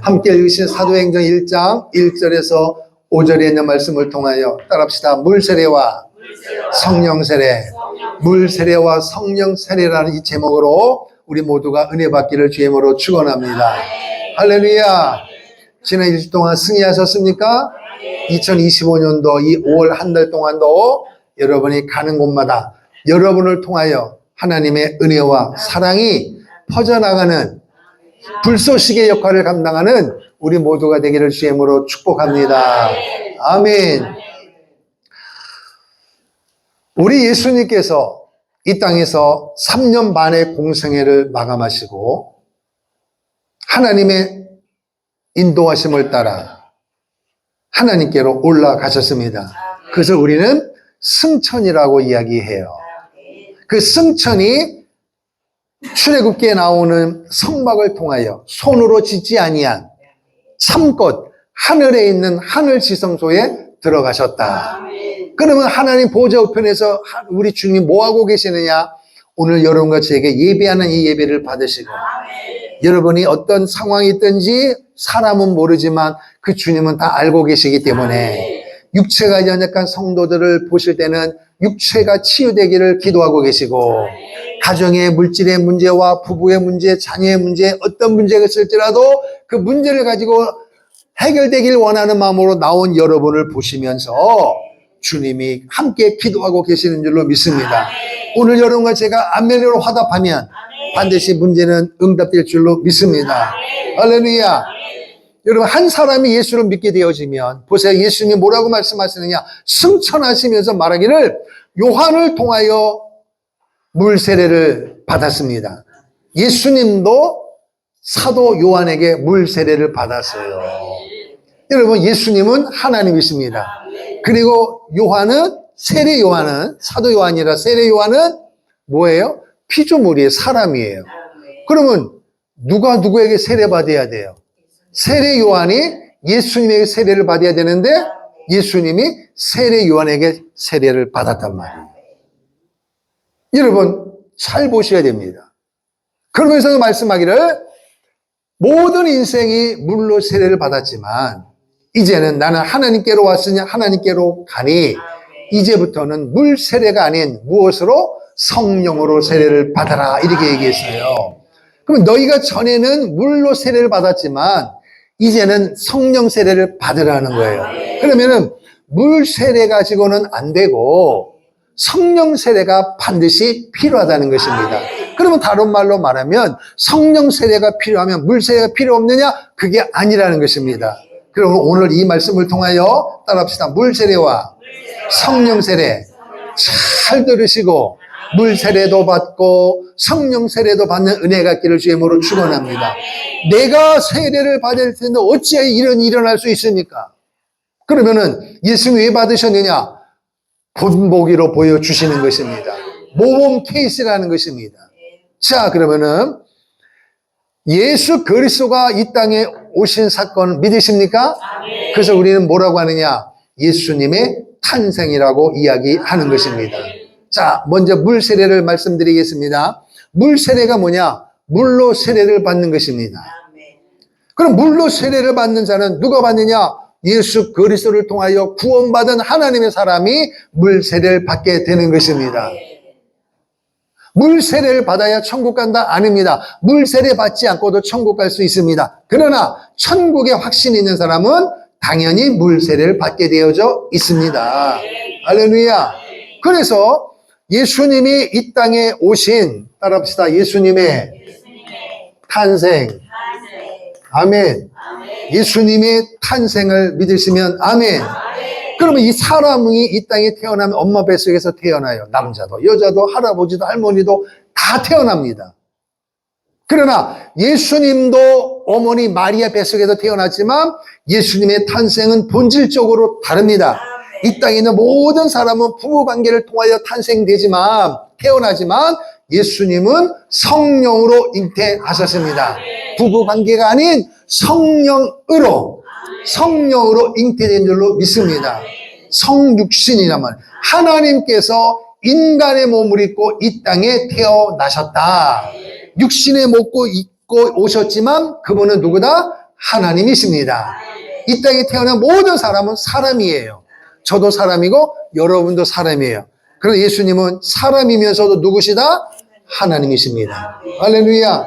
함께 읽으신 사도행전 1장 1절에서 5절에 있는 말씀을 통하여 따라합시다. 물 세례와 성령 세례, 물 세례와 성령 세례라는 이 제목으로 우리 모두가 은혜 받기를 주의 이름으로 축원합니다. 할렐루야. 지난 일주 동안 승리하셨습니까? 2025년도 이 5월 한 달 동안도 여러분이 가는 곳마다 여러분을 통하여 하나님의 은혜와 사랑이 퍼져나가는 불쏘시개 역할을 감당하는 우리 모두가 되기를 주의 이름으로 축복합니다. 아멘. 우리 예수님께서 이 땅에서 3년 반의 공생애를 마감하시고 하나님의 인도하심을 따라 하나님께로 올라가셨습니다. 그래서 우리는 승천이라고 이야기해요. 그 승천이 출애굽기에 나오는 성막을 통하여 손으로 짓지 아니한 참꽃 하늘에 있는 하늘 지성소에 들어가셨다. 그러면 하나님 보좌 우편에서 우리 주님이 뭐하고 계시느냐? 오늘 여러분과 저에게 예배하는 이 예배를 받으시고 여러분이 어떤 상황이 있든지 사람은 모르지만 그 주님은 다 알고 계시기 때문에 육체가 연약한 성도들을 보실 때는 육체가 치유되기를 기도하고 계시고 가정의 물질의 문제와 부부의 문제, 자녀의 문제, 어떤 문제가 있을지라도 그 문제를 가지고 해결되길 원하는 마음으로 나온 여러분을 보시면서 주님이 함께 기도하고 계시는 줄로 믿습니다. 오늘 여러분과 제가 아멘으로 화답하면 반드시 문제는 응답될 줄로 믿습니다. 할렐루야. 여러분, 한 사람이 예수를 믿게 되어지면 보세요. 예수님이 뭐라고 말씀하시느냐? 승천하시면서 말하기를 요한을 통하여 물 세례를 받았습니다. 예수님도 사도 요한에게 물 세례를 받았어요. 여러분, 예수님은 하나님이십니다. 그리고 요한은, 세례 요한은, 사도 요한이라 세례 요한은 뭐예요? 피조물이에요. 사람이에요. 그러면 누가 누구에게 세례 받아야 돼요? 세례 요한이 예수님에게 세례를 받아야 되는데 예수님이 세례 요한에게 세례를 받았단 말이에요. 여러분, 잘 보셔야 됩니다. 그러면서도 말씀하기를 모든 인생이 물로 세례를 받았지만 이제는 나는 하나님께로 왔으니 하나님께로 가니 이제부터는 물 세례가 아닌 무엇으로? 성령으로 세례를 받아라 이렇게 얘기했어요. 그럼 너희가 전에는 물로 세례를 받았지만 이제는 성령 세례를 받으라는 거예요. 그러면은 물 세례 가지고는 안 되고 성령 세례가 반드시 필요하다는 것입니다. 그러면 다른 말로 말하면 성령 세례가 필요하면 물 세례가 필요 없느냐? 그게 아니라는 것입니다. 그럼 오늘 이 말씀을 통하여 따라합시다. 물 세례와 성령 세례 잘 들으시고 물 세례도 받고 성령 세례도 받는 은혜가 있기를 주의 이름으로 축원합니다. 내가 세례를 받을 텐데 어찌하여 이런 일이 일어날 수 있습니까? 그러면은 예수님이 왜 받으셨느냐? 본보기로 보여주시는 것입니다. 모범 케이스라는 것입니다. 자, 그러면은 예수 그리스도가 이 땅에 오신 사건 믿으십니까? 그래서 우리는 뭐라고 하느냐? 예수님의 탄생이라고 이야기하는 것입니다. 자, 먼저 물 세례를 말씀드리겠습니다. 물 세례가 뭐냐? 물로 세례를 받는 것입니다. 그럼 물로 세례를 받는 자는 누가 받느냐? 예수 그리스도를 통하여 구원받은 하나님의 사람이 물 세례를 받게 되는 것입니다. 물 세례를 받아야 천국 간다? 아닙니다. 물 세례 받지 않고도 천국 갈 수 있습니다. 그러나 천국에 확신이 있는 사람은 당연히 물 세례를 받게 되어져 있습니다. 할렐루야. 그래서 예수님이 이 땅에 오신, 따라합시다. 예수님의 탄생. 아멘. 예수님의 탄생을 믿으시면 아멘. 그러면 이 사람이 이 땅에 태어나면 엄마 뱃속에서 태어나요. 남자도 여자도 할아버지도 할머니도 다 태어납니다. 그러나 예수님도 어머니 마리아 뱃속에서 태어났지만 예수님의 탄생은 본질적으로 다릅니다. 이 땅에 있는 모든 사람은 부부관계를 통하여 태어나지만 예수님은 성령으로 잉태하셨습니다. 부부관계가 아닌 성령으로 잉태된 줄로 믿습니다. 성육신이란 말. 하나님께서 인간의 몸을 입고 이 땅에 태어나셨다. 육신의 몸을 입고 오셨지만 그분은 누구다? 하나님이십니다. 이 땅에 태어난 모든 사람은 사람이에요. 저도 사람이고 여러분도 사람이에요. 그런데 예수님은 사람이면서도 누구시다? 하나님이십니다. 할렐루야.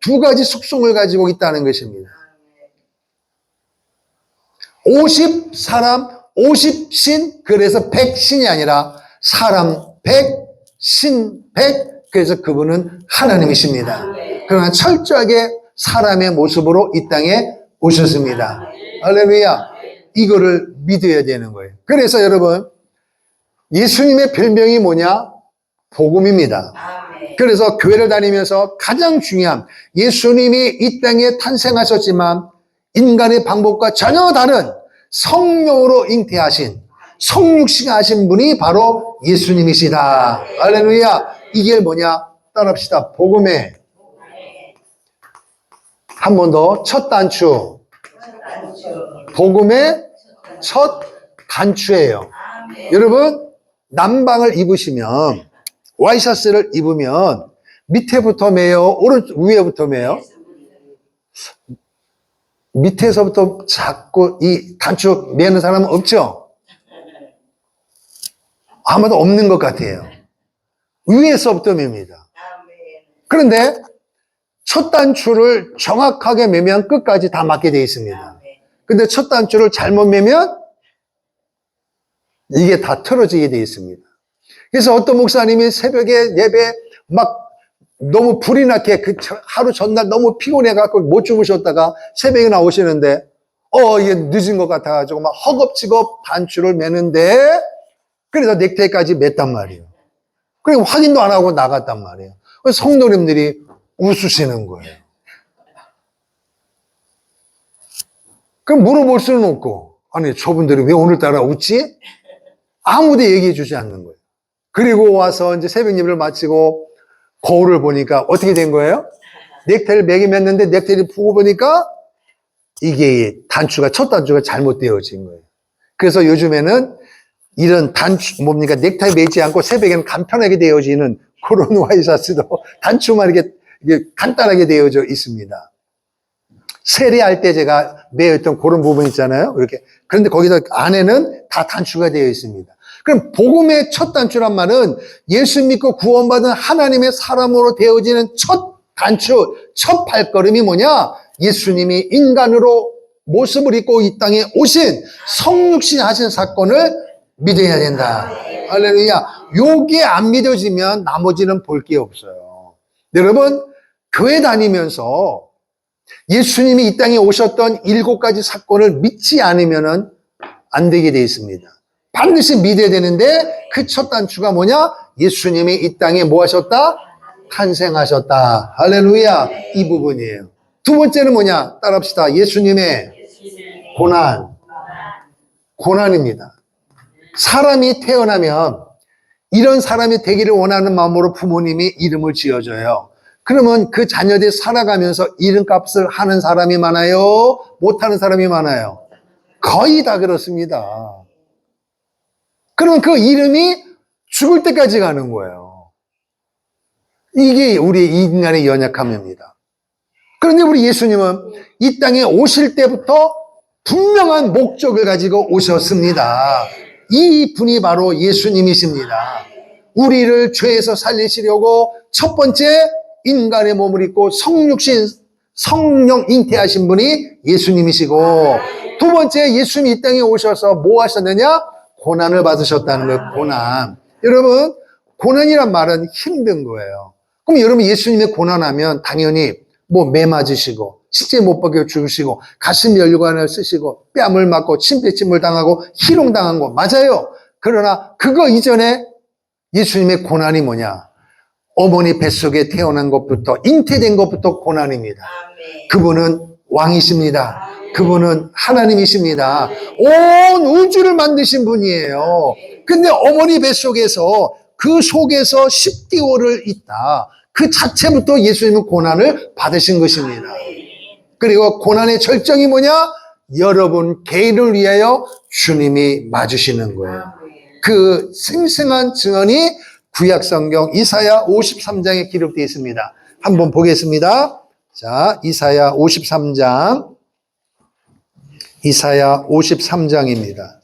두 가지 속성을 가지고 있다는 것입니다. 50 사람, 50신, 그래서 100신이 아니라 사람 100, 신 100, 그래서 그분은 하나님이십니다. 그러나 철저하게 사람의 모습으로 이 땅에 오셨습니다. 할렐루야. 이거를 믿어야 되는 거예요. 그래서 여러분, 예수님의 별명이 뭐냐? 복음입니다. 그래서 교회를 다니면서 가장 중요한, 예수님이 이 땅에 탄생하셨지만 인간의 방법과 전혀 다른 성령으로 잉태하신, 성육신하신 분이 바로 예수님이시다. 할렐루야. 이게 뭐냐? 따라합시다. 복음의 한 번 더, 첫 단추. 복음의 첫 단추예요. 여러분, 남방을 입으시면, 와이셔츠를 입으면 밑에부터 매요? 위에부터 매요? 밑에서부터 자꾸 이 단추 매는 사람은 없죠? 아마도 없는 것 같아요. 위에서부터 맵니다. 그런데 첫 단추를 정확하게 매면 끝까지 다 맞게 되어 있습니다. 근데 첫 단추를 잘못 매면 이게 다 틀어지게 되어 있습니다. 그래서 어떤 목사님이 새벽에 예배 막 너무 불이 나게 그 하루 전날 너무 피곤해갖고 못 주무셨다가 새벽에 나오시는데 이게 늦은 것 같아가지고 막 허겁지겁 단추를 매는데 그래서 넥타이까지 맸단 말이에요. 그리고 확인도 안 하고 나갔단 말이에요. 성도님들이 웃으시는 거예요. 그럼 물어볼 수는 없고, 아니 저분들이 왜 오늘따라 웃지? 아무도 얘기해 주지 않는 거예요. 그리고 와서 이제 새벽 예배를 마치고 거울을 보니까 어떻게 된 거예요? 넥타이를 매게 맸는데 넥타이를 푸고 보니까 이게 첫 단추가 잘못되어진 거예요. 그래서 요즘에는 이런 뭡니까? 넥타이 매지 않고 새벽에는 간편하게 되어지는 그런 와이셔츠도 단추만 이게 간단하게 되어져 있습니다. 세례할 때 제가 매였던 그런 부분 있잖아요. 이렇게. 그런데 거기서 안에는 다 단추가 되어 있습니다. 그럼 복음의 첫 단추란 말은 예수 믿고 구원받은 하나님의 사람으로 되어지는 첫 단추, 첫 발걸음이 뭐냐? 예수님이 인간으로 모습을 입고 이 땅에 오신 성육신 하신 사건을 믿어야 된다. 할렐루야. 요게 안 믿어지면 나머지는 볼 게 없어요. 여러분, 교회 다니면서 예수님이 이 땅에 오셨던 7가지 사건을 믿지 않으면 안 되게 되어 있습니다. 반드시 믿어야 되는데 그 첫 단추가 뭐냐? 예수님이 이 땅에 뭐 하셨다? 탄생하셨다. 할렐루야. 이 부분이에요. 두 번째는 뭐냐? 따라합시다. 예수님의 고난입니다. 사람이 태어나면 이런 사람이 되기를 원하는 마음으로 부모님이 이름을 지어줘요. 그러면 그 자녀들이 살아가면서 이름값을 하는 사람이 많아요? 못하는 사람이 많아요? 거의 다 그렇습니다. 그러면 그 이름이 죽을 때까지 가는 거예요. 이게 우리 인간의 연약함입니다. 그런데 우리 예수님은 이 땅에 오실 때부터 분명한 목적을 가지고 오셨습니다. 이 분이 바로 예수님이십니다. 우리를 죄에서 살리시려고 첫 번째 인간의 몸을 입고 성육신, 성령 잉태하신 분이 예수님이시고, 두 번째 예수님이 이 땅에 오셔서 뭐 하셨느냐? 고난을 받으셨다는 거예요. 고난. 여러분, 고난이란 말은 힘든 거예요. 그럼 여러분 예수님의 고난하면 당연히 뭐 매 맞으시고 십자가에 못 박혀 죽으시고 가슴 연류관을 쓰시고 뺨을 맞고 침뱉임을 당하고 희롱당한 거 맞아요. 그러나 그거 이전에 예수님의 고난이 뭐냐? 어머니 뱃속에 태어난 것부터 잉태된 것부터 고난입니다. 그분은 왕이십니다. 그분은 하나님이십니다. 온 우주를 만드신 분이에요. 근데 어머니 뱃속에서 그 속에서 10개월을 있다. 그 자체부터 예수님은 고난을 받으신 것입니다. 그리고 고난의 절정이 뭐냐? 여러분 개인을 위하여 주님이 맞으시는 거예요. 그 생생한 증언이 구약성경 이사야 53장에 기록되어 있습니다. 한번 보겠습니다. 자, 이사야 53장 이사야 53장입니다.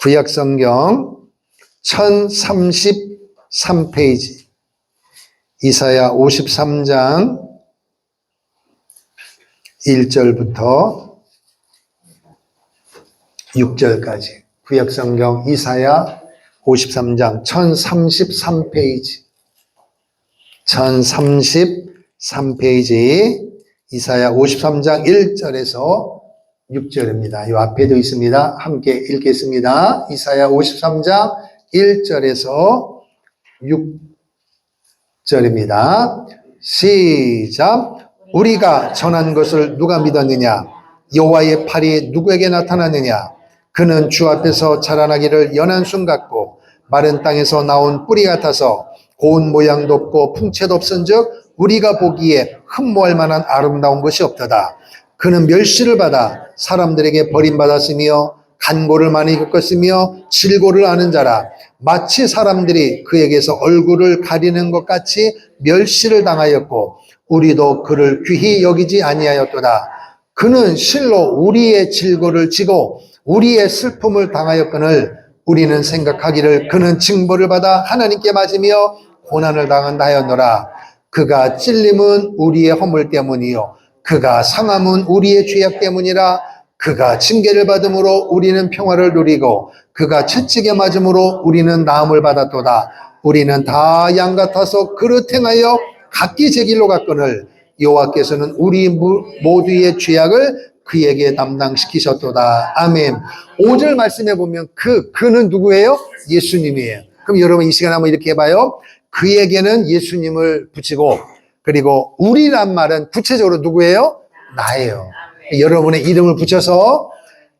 구약성경 1033페이지. 이사야 53장 1절부터 6절까지. 구약성경 이사야 53장 1033페이지. 1033페이지. 이사야 53장 1절에서 6절입니다. 이 앞에도 있습니다. 함께 읽겠습니다. 이사야 53장 1절에서 6절입니다. 시작. 우리가 전한 것을 누가 믿었느냐? 여호와의 팔이 누구에게 나타났느냐? 그는 주 앞에서 자라나기를 연한 순 같고 마른 땅에서 나온 뿌리 같아서 고운 모양도 없고 풍채도 없은즉 우리가 보기에 흠모할 만한 아름다운 것이 없도다. 그는 멸시를 받아 사람들에게 버림받았으며 간고를 많이 겪었으며 질고를 아는 자라. 마치 사람들이 그에게서 얼굴을 가리는 것 같이 멸시를 당하였고 우리도 그를 귀히 여기지 아니하였도다. 그는 실로 우리의 질고를 지고 우리의 슬픔을 당하였거늘 우리는 생각하기를 그는 징벌을 받아 하나님께 맞으며 고난을 당한다 하였노라. 그가 찔림은 우리의 허물 때문이요 그가 상함은 우리의 죄악 때문이라. 그가 징계를 받음으로 우리는 평화를 누리고 그가 채찍에 맞음으로 우리는 나음을 받았도다. 우리는 다 양 같아서 그릇 행하여 각기 제 길로 갔거늘 여호와께서는 우리 모두의 죄악을 그에게 담당시키셨도다. 아멘. 5절 말씀해 보면 그는 누구예요? 예수님이에요. 그럼 여러분 이 시간에 한번 이렇게 해봐요. 그에게는 예수님을 붙이고 그리고 우리란 말은 구체적으로 누구예요? 나예요. 여러분의 이름을 붙여서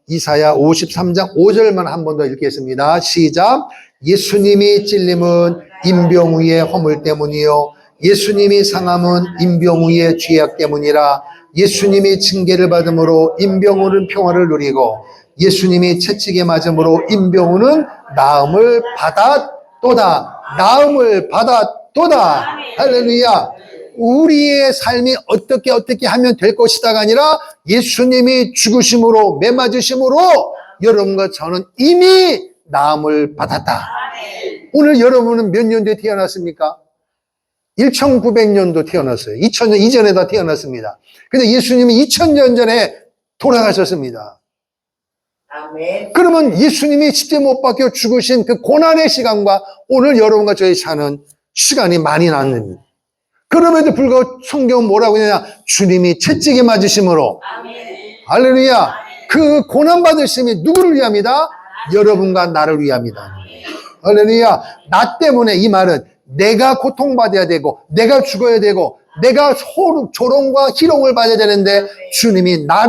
이사야 53장 5절만 한 번 더 읽겠습니다. 시작. 예수님이 찔림은 임병우의 허물 때문이요 예수님이 상함은 임병우의 죄악 때문이라. 예수님이 징계를 받음으로 임병우는 평화를 누리고 예수님이 채찍에 맞음으로 임병우는 나음을 받았도다. 나음을 받았도다. 할렐루야. 우리의 삶이 어떻게 하면 될 것이다가 아니라 예수님이 죽으심으로 매맞으심으로 여러분과 저는 이미 나음을 받았다. 오늘 여러분은 몇 년도에 태어났습니까? 1900년도 태어났어요. 2000년 이전에 다 태어났습니다. 근데 예수님이 2000년 전에 돌아가셨습니다. 아멘. 그러면 예수님이 십자가에 못 박혀 죽으신 그 고난의 시간과 오늘 여러분과 저희 사는 시간이 많이 나는. 그럼에도 불구하고 성경은 뭐라고 하냐? 주님이 채찍에 맞으심으로. 아멘. 할렐루야. 그 고난 받으심이 누구를 위함이다? 여러분과 나를 위함이다. 할렐루야. 나 때문에 이 말은 내가 고통받아야 되고 내가 죽어야 되고 내가 조롱과 희롱을 받아야 되는데 주님이 나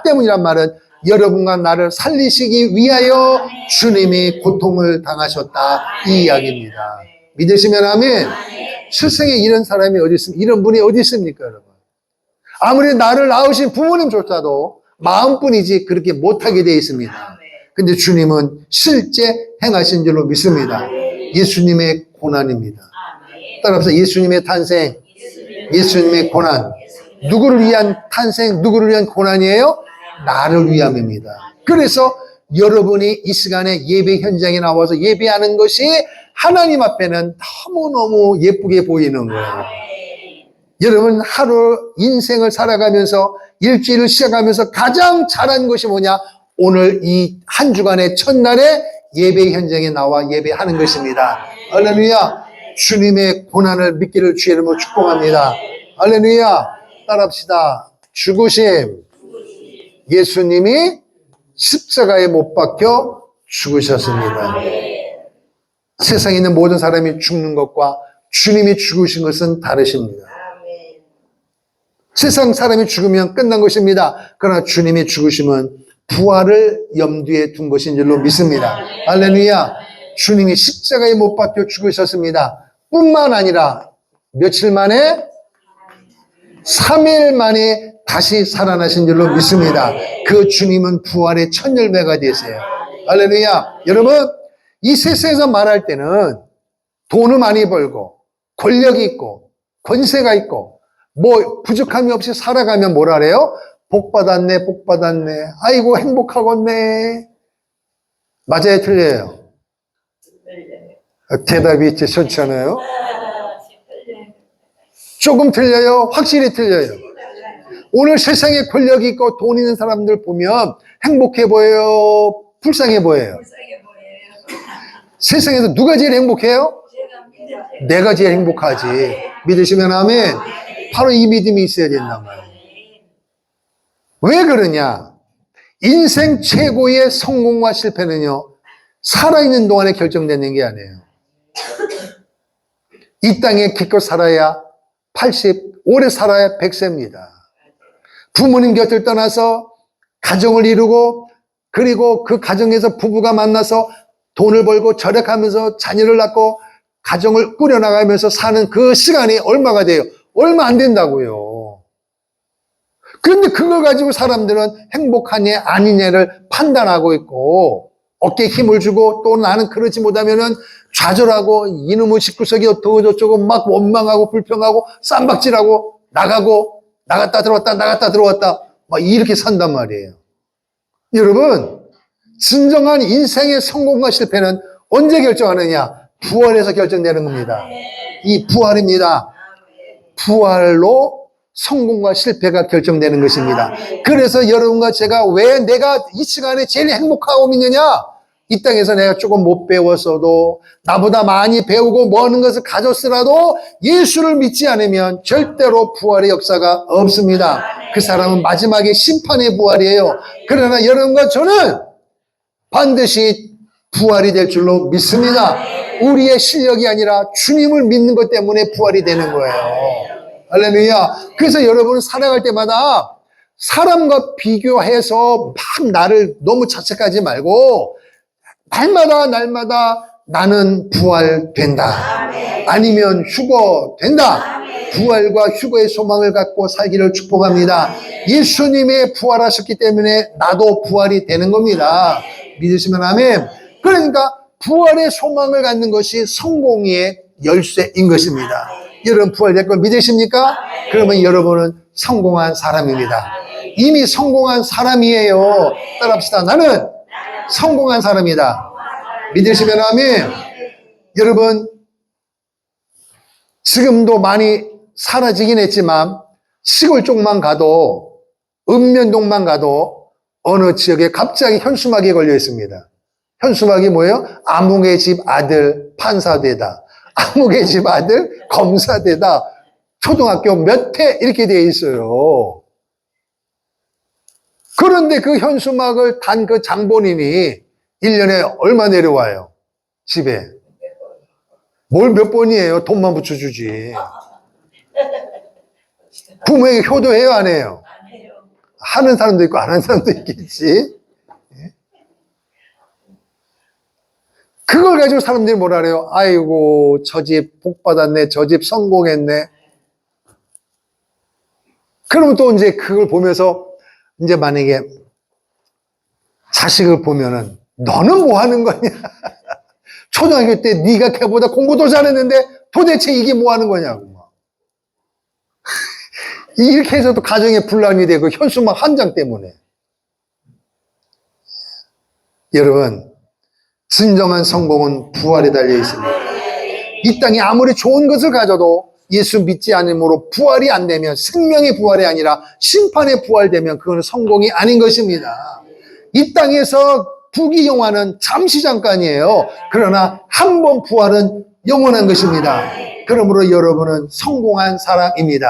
때문이란 말은 여러분과 나를 살리시기 위하여 주님이 고통을 당하셨다. 이 이야기입니다. 믿으시면 아멘. 세상에 이런 사람이 어디 있습니까? 이런 분이 어디 있습니까, 여러분? 아무리 나를 낳으신 부모님조차도 마음뿐이지 그렇게 못하게 되어 있습니다. 근데 주님은 실제 행하신 줄로 믿습니다. 예수님의 고난입니다. 따라서 예수님의 탄생, 예수님의 고난. 누구를 위한 탄생, 누구를 위한 고난이에요? 나를 위함입니다. 그래서 여러분이 이 시간에 예배 현장에 나와서 예배하는 것이 하나님 앞에는 너무너무 예쁘게 보이는 거예요. 여러분 하루 인생을 살아가면서 일주일을 시작하면서 가장 잘한 것이 뭐냐? 오늘 이 한 주간의 첫날에 예배 현장에 나와 예배하는 것입니다. 할렐루야. 주님의 고난을 믿기를 주의 이름으로 축복합니다. 할렐루야. 따라합시다. 죽으심. 예수님이 십자가에 못 박혀 죽으셨습니다. 세상에 있는 모든 사람이 죽는 것과 주님이 죽으신 것은 다르십니다. 세상 사람이 죽으면 끝난 것입니다. 그러나 주님이 죽으심은 부활을 염두에 둔 것인 줄로 믿습니다. 할렐루야. 주님이 십자가에 못 박혀 죽으셨습니다. 뿐만 아니라 며칠 만에 3일 만에 다시 살아나신 줄로 믿습니다. 그 주님은 부활의 첫 열매가 되세요. 할렐루야. 여러분 이 세상에서 말할 때는 돈을 많이 벌고 권력이 있고 권세가 있고 뭐 부족함이 없이 살아가면 뭐라 그래요? 복 받았네, 복 받았네. 아이고, 행복하겠네. 맞아요, 틀려요? 대답이 시원치 않아요? 조금 틀려요? 확실히 틀려요. 오늘 세상에 권력 있고 돈 있는 사람들 보면 행복해 보여요? 불쌍해 보여요? 세상에서 누가 제일 행복해요? 내가 제일 행복하지. 믿으시면 아멘. 바로 이 믿음이 있어야 된단 말이에요. 왜 그러냐? 인생 최고의 성공과 실패는요, 살아있는 동안에 결정되는 게 아니에요. 이 땅에 기껏 살아야 80, 오래 살아야 100세입니다. 부모님 곁을 떠나서 가정을 이루고, 그리고 그 가정에서 부부가 만나서 돈을 벌고 절약하면서 자녀를 낳고 가정을 꾸려나가면서 사는 그 시간이 얼마가 돼요? 얼마 안 된다고요. 그런데 그걸 가지고 사람들은 행복하냐 아니냐를 판단하고 있고, 어깨에 힘을 주고 또 나는 그러지 못하면은 좌절하고 이놈의 집구석이 어떠고 저쩌고 막 원망하고 불평하고 쌈박질하고 나가고 나갔다 들어왔다 나갔다 들어왔다 막 이렇게 산단 말이에요. 여러분, 진정한 인생의 성공과 실패는 언제 결정하느냐? 부활에서 결정되는 겁니다. 이 부활입니다. 부활로 성공과 실패가 결정되는 것입니다. 그래서 여러분과 제가 왜 내가 이 시간에 제일 행복하고 믿느냐? 이 땅에서 내가 조금 못 배웠어도, 나보다 많이 배우고 많은 것을 가졌으라도 예수를 믿지 않으면 절대로 부활의 역사가 없습니다. 그 사람은 마지막에 심판의 부활이에요. 그러나 여러분과 저는 반드시 부활이 될 줄로 믿습니다. 우리의 실력이 아니라 주님을 믿는 것 때문에 부활이 되는 거예요. 할렐루야. 그래서 여러분은 살아갈 때마다 사람과 비교해서 막 나를 너무 자책하지 말고, 날마다 나는 부활된다. 아니면 휴거된다. 부활과 휴거의 소망을 갖고 살기를 축복합니다. 예수님의 부활하셨기 때문에 나도 부활이 되는 겁니다. 믿으시면 아멘. 그러니까 부활의 소망을 갖는 것이 성공의 열쇠인 것입니다. 여러분 부활될 걸 믿으십니까? 그러면 여러분은 성공한 사람입니다. 이미 성공한 사람이에요. 따라합시다. 나는 성공한 사람이다. 믿으시면 아멘. 여러분, 지금도 많이 사라지긴 했지만 시골 쪽만 가도, 읍면동만 가도 어느 지역에 갑자기 현수막이 걸려 있습니다. 현수막이 뭐예요? 아무개 집 아들 판사되다. 아무개 집 아들 검사되다. 초등학교 몇 회 이렇게 되어 있어요. 그런데 그 현수막을 단 그 장본인이 1년에 얼마 내려와요? 집에. 뭘 몇 번이에요? 돈만 붙여주지. 부모에게 효도해요? 안 해요? 하는 사람도 있고 안 하는 사람도 있겠지. 그걸 가지고 사람들이 뭐라 그래요? 아이고, 저 집 복 받았네. 저 집 성공했네. 그러면 또 이제 그걸 보면서 이제 만약에 자식을 보면은 너는 뭐 하는 거냐? 초등학교 때 네가 걔보다 공부도 잘했는데 도대체 이게 뭐 하는 거냐고. 이렇게 해서 또 가정에 분란이 되고 현수막 한 장 때문에. 여러분, 진정한 성공은 부활에 달려 있습니다. 이 땅에 아무리 좋은 것을 가져도 예수 믿지 않음으로 부활이 안 되면, 생명의 부활이 아니라 심판의 부활되면 그건 성공이 아닌 것입니다. 이 땅에서 부귀영화는 잠시 잠깐이에요. 그러나 한 번 부활은 영원한 것입니다. 그러므로 여러분은 성공한 사람입니다.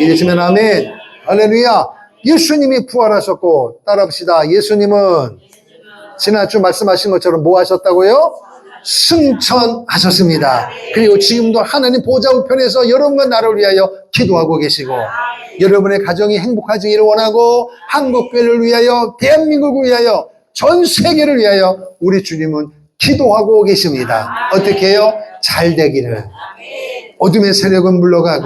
믿으시면 아멘. 할렐루야. 예수님이 부활하셨고, 따라합시다. 예수님은 지난주 말씀하신 것처럼 뭐 하셨다고요? 승천하셨습니다. 그리고 지금도 하나님 보좌 우편에서 여러분과 나를 위하여 기도하고 계시고, 여러분의 가정이 행복하지기를 원하고, 한국교회를 위하여, 대한민국을 위하여, 전 세계를 위하여 우리 주님은 기도하고 계십니다. 어떻게 해요? 잘 되기를, 어둠의 세력은 물러가고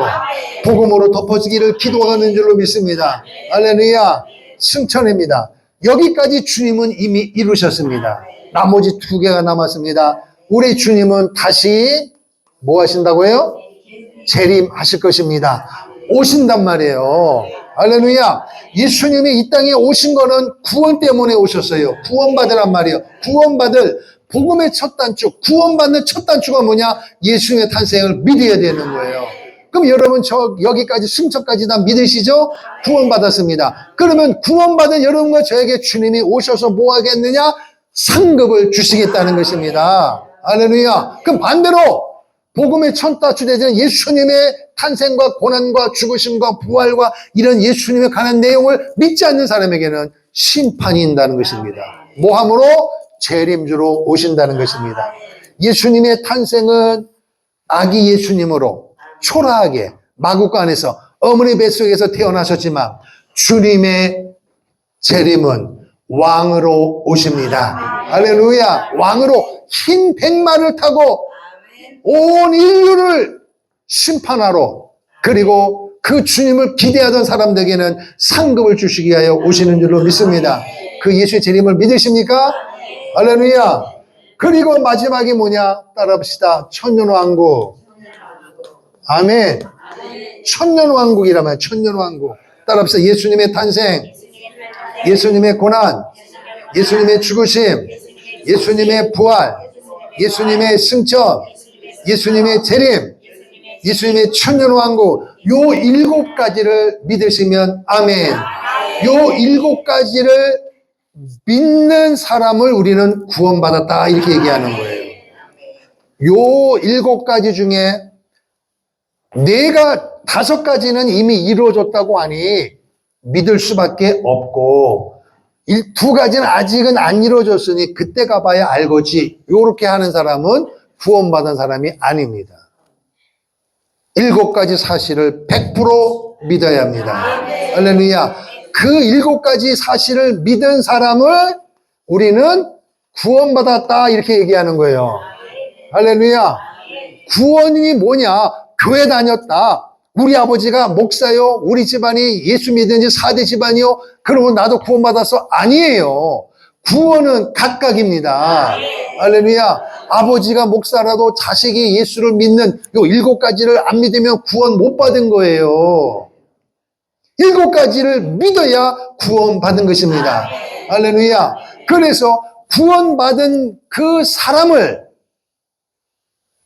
복음으로 덮어지기를 기도하는 줄로 믿습니다. 할렐루야. 승천입니다. 여기까지 주님은 이미 이루셨습니다. 나머지 2개가 남았습니다. 우리 주님은 다시 뭐 하신다고요? 재림하실 것입니다. 오신단 말이에요. 할렐루야. 예수님이 이 땅에 오신 거는 구원 때문에 오셨어요. 구원받으란 말이에요. 구원받을 복음의 첫 단추, 구원받는 첫 단추가 뭐냐? 예수님의 탄생을 믿어야 되는 거예요. 그럼 여러분 여기까지 승천까지 다 믿으시죠? 구원받았습니다. 그러면 구원받은 여러분과 저에게 주님이 오셔서 뭐 하겠느냐? 상급을 주시겠다는 것입니다. 할렐루야. 그럼 반대로 복음의 첫 단추 되는 예수님의 탄생과 고난과 죽으심과 부활과 이런 예수님에 관한 내용을 믿지 않는 사람에게는 심판이 있다는 것입니다. 모함으로 재림주로 오신다는 것입니다. 예수님의 탄생은 아기 예수님으로 초라하게 마구간에서 어머니 뱃속에서 태어나셨지만 주님의 재림은 왕으로 오십니다. 할렐루야. 왕으로 흰 백마를 타고 온 인류를 심판하러, 그리고 그 주님을 기대하던 사람들에게는 상급을 주시기 위하여 오시는 줄로 믿습니다. 그 예수의 재림을 믿으십니까? 할렐루야. 그리고 마지막이 뭐냐? 따라합시다. 천년왕국. 아멘. 천년왕국이라면 천년왕국. 따라합시다. 예수님의 탄생, 예수님의 고난, 예수님의 죽으심, 예수님의 부활, 예수님의 승천, 예수님의 재림, 예수님의 천년왕국, 요 7가지를 믿으시면 아멘. 요 7가지를 믿는 사람을 우리는 구원받았다 이렇게 얘기하는 거예요. 요 7가지 중에 5가지는 이미 이루어졌다고 하니 믿을 수밖에 없고 2가지는 아직은 안 이루어졌으니 그때 가봐야 알거지, 요렇게 하는 사람은 구원받은 사람이 아닙니다. 7가지 사실을 100% 믿어야 합니다. 할렐루야. 그 7가지 사실을 믿은 사람을 우리는 구원받았다 이렇게 얘기하는 거예요. 할렐루야. 구원이 뭐냐? 교회 다녔다. 우리 아버지가 목사요. 우리 집안이 예수 믿은 지 4대 집안이요. 그러면 나도 구원받았어? 아니에요. 구원은 각각입니다. 할렐루야. 아버지가 목사라도 자식이 예수를 믿는 요 7가지를 안 믿으면 구원 못 받은 거예요. 7가지를 믿어야 구원받은 것입니다. 할렐루야. 그래서 구원받은 그 사람을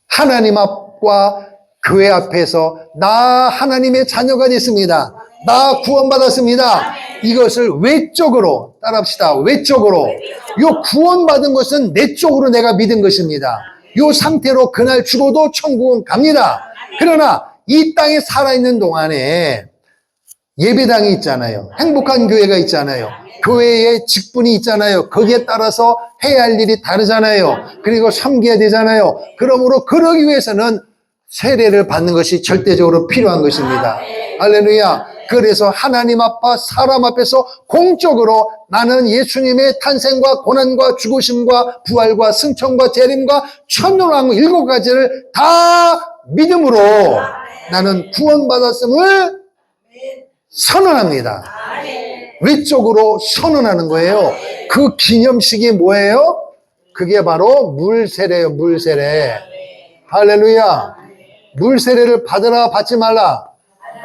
하나님 앞과 교회 앞에서 나 하나님의 자녀가 됐습니다. 나 구원받았습니다. 이것을 외적으로, 따라합시다. 외적으로. 요 구원받은 것은 내적으로 내가 믿은 것입니다. 요 상태로 그날 죽어도 천국은 갑니다. 그러나 이 땅에 살아있는 동안에 예배당이 있잖아요. 행복한 교회가 있잖아요. 교회에 직분이 있잖아요. 거기에 따라서 해야 할 일이 다르잖아요. 그리고 섬겨야 되잖아요. 그러므로 그러기 위해서는 세례를 받는 것이 절대적으로 필요한 것입니다. 할렐루야. 그래서 하나님 앞과 사람 앞에서 공적으로 나는 예수님의 탄생과 고난과 죽으심과 부활과 승천과 재림과 천년왕국 7가지를 다 믿음으로 나는 구원받았음을 선언합니다. 외적으로 선언하는 거예요. 그 기념식이 뭐예요? 그게 바로 물세례예요. 물세례. 할렐루야. 물세례를 받으라 받지 말라,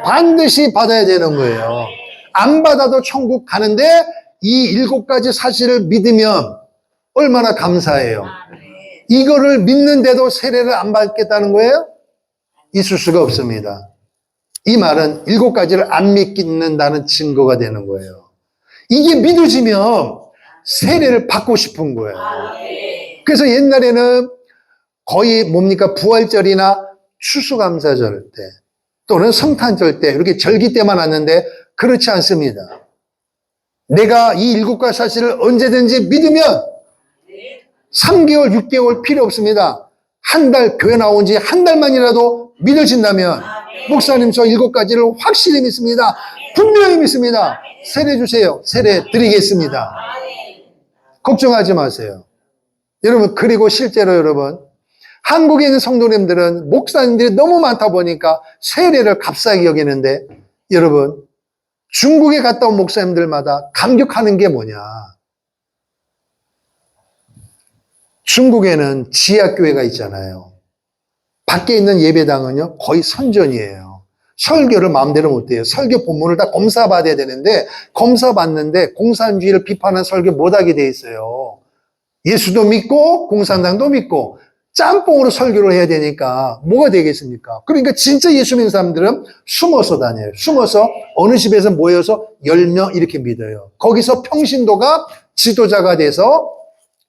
반드시 받아야 되는 거예요. 안 받아도 천국 가는데 이 7가지 사실을 믿으면 얼마나 감사해요. 이거를 믿는데도 세례를 안 받겠다는 거예요? 있을 수가 없습니다. 이 말은 7가지를 안 믿는다는 증거가 되는 거예요. 이게 믿어지면 세례를 받고 싶은 거예요. 그래서 옛날에는 거의 뭡니까? 부활절이나 추수감사절 때 또는 성탄절 때 이렇게 절기 때만 왔는데 그렇지 않습니다. 내가 이 7가지 사실을 언제든지 믿으면 3개월, 6개월 필요 없습니다. 한 달 교회 나온 지 한 달만이라도 믿어진다면 목사님 저 7가지를 확실히 믿습니다. 분명히 믿습니다. 세례 주세요. 세례 드리겠습니다. 걱정하지 마세요. 여러분, 그리고 실제로 여러분, 한국에 있는 성도님들은 목사님들이 너무 많다 보니까 세례를 값싸게 여기는데 여러분, 중국에 갔다 온 목사님들마다 감격하는 게 뭐냐? 중국에는 지하교회가 있잖아요. 밖에 있는 예배당은요, 거의 선전이에요. 설교를 마음대로 못해요. 설교 본문을 다 검사받아야 되는데 검사받는데 공산주의를 비판하는 설교 못하게 돼 있어요. 예수도 믿고 공산당도 믿고 짬뽕으로 설교를 해야 되니까 뭐가 되겠습니까? 그러니까 진짜 예수 믿는 사람들은 숨어서 다녀요. 숨어서 어느 집에서 모여서 10명 이렇게 믿어요. 거기서 평신도가 지도자가 돼서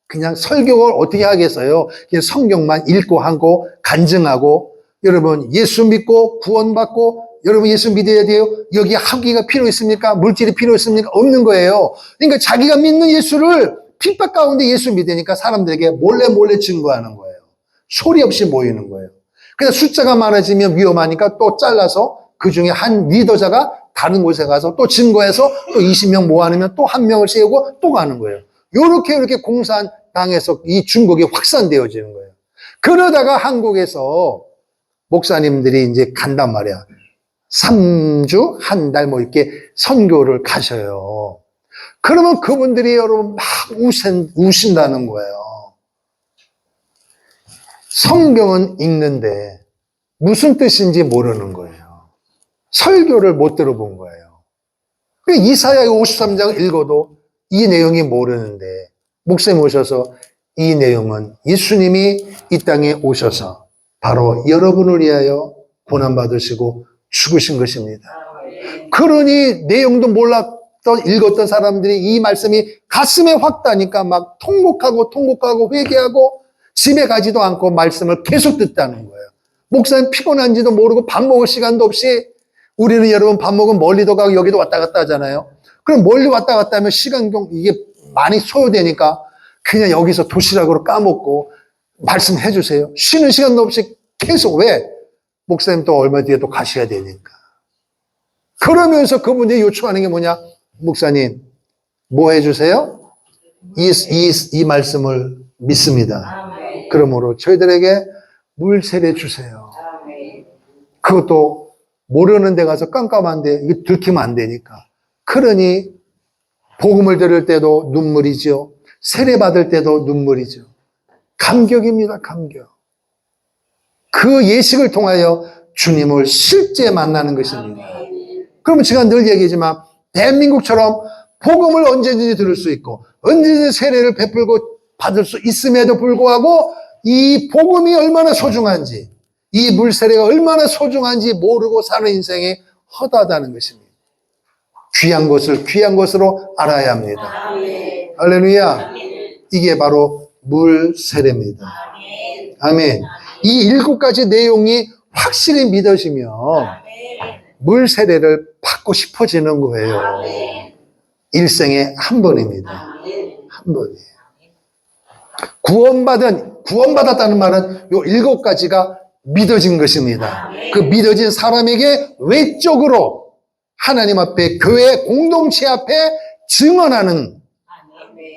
그냥 설교를 어떻게 하겠어요? 그냥 성경만 읽고 하고 간증하고 여러분 예수 믿고 구원받고 여러분 예수 믿어야 돼요. 여기 학위가 필요 있습니까? 물질이 필요 있습니까? 없는 거예요. 그러니까 자기가 믿는 예수를 핍박 가운데 예수 믿으니까 사람들에게 몰래 증거하는 거예요. 소리 없이 모이는 거예요. 그래서 숫자가 많아지면 위험하니까 또 잘라서 그 중에 한 리더자가 다른 곳에 가서 또 증거해서 또 20명 모아놓으면 또 한 명을 세우고 또 가는 거예요. 이렇게 공산당에서 이 중국이 확산되어지는 거예요. 그러다가 한국에서 목사님들이 이제 간단 말이야. 3주, 한 달 뭐 이렇게 선교를 가셔요. 그러면 그분들이 여러분 막 우신다는 거예요. 성경은 읽는데 무슨 뜻인지 모르는 거예요. 설교를 못 들어본 거예요. 이사야 53장 읽어도 이 내용이 모르는데 목사님 오셔서 이 내용은 예수님이 이 땅에 오셔서 바로 여러분을 위하여 고난받으시고 죽으신 것입니다. 그러니 내용도 몰랐던 읽었던 사람들이 이 말씀이 가슴에 확 따니까 막 통곡하고 회개하고 집에 가지도 않고 말씀을 계속 듣다는 거예요. 목사님 피곤한지도 모르고 밥 먹을 시간도 없이 우리는 여러분 밥 먹으면 멀리도 가고 여기도 왔다 갔다 하잖아요. 그럼 멀리 왔다 갔다 하면 이게 많이 소요되니까 그냥 여기서 도시락으로 까먹고 말씀해 주세요. 쉬는 시간도 없이 계속 왜? 목사님 또 얼마 뒤에 또 가셔야 되니까. 그러면서 그분들이 요청하는 게 뭐냐? 목사님 뭐 해주세요? 이 말씀을 믿습니다. 그러므로 저희들에게 물 세례 주세요. 그것도 모르는 데 가서 깜깜한데 이게 들키면 안 되니까. 그러니 복음을 들을 때도 눈물이죠. 세례 받을 때도 눈물이죠. 감격입니다. 감격. 그 예식을 통하여 주님을 실제 만나는 것입니다. 그러면 제가 늘 얘기하지만 대한민국처럼 복음을 언제든지 들을 수 있고 언제든지 세례를 베풀고 받을 수 있음에도 불구하고 이 복음이 얼마나 소중한지 이 물세례가 얼마나 소중한지 모르고 사는 인생이 허다하다는 것입니다. 귀한 것으로 알아야 합니다. 할렐루야. 이게 바로 물세례입니다. 아멘. 이 7가지 내용이 확실히 믿어지면 물세례를 받고 싶어지는 거예요. 일생에 한 번입니다. 한 번이에요. 구원받았다는 말은 요 7가지가 믿어진 것입니다. 그 믿어진 사람에게 외적으로 하나님 앞에 교회 공동체 앞에 증언하는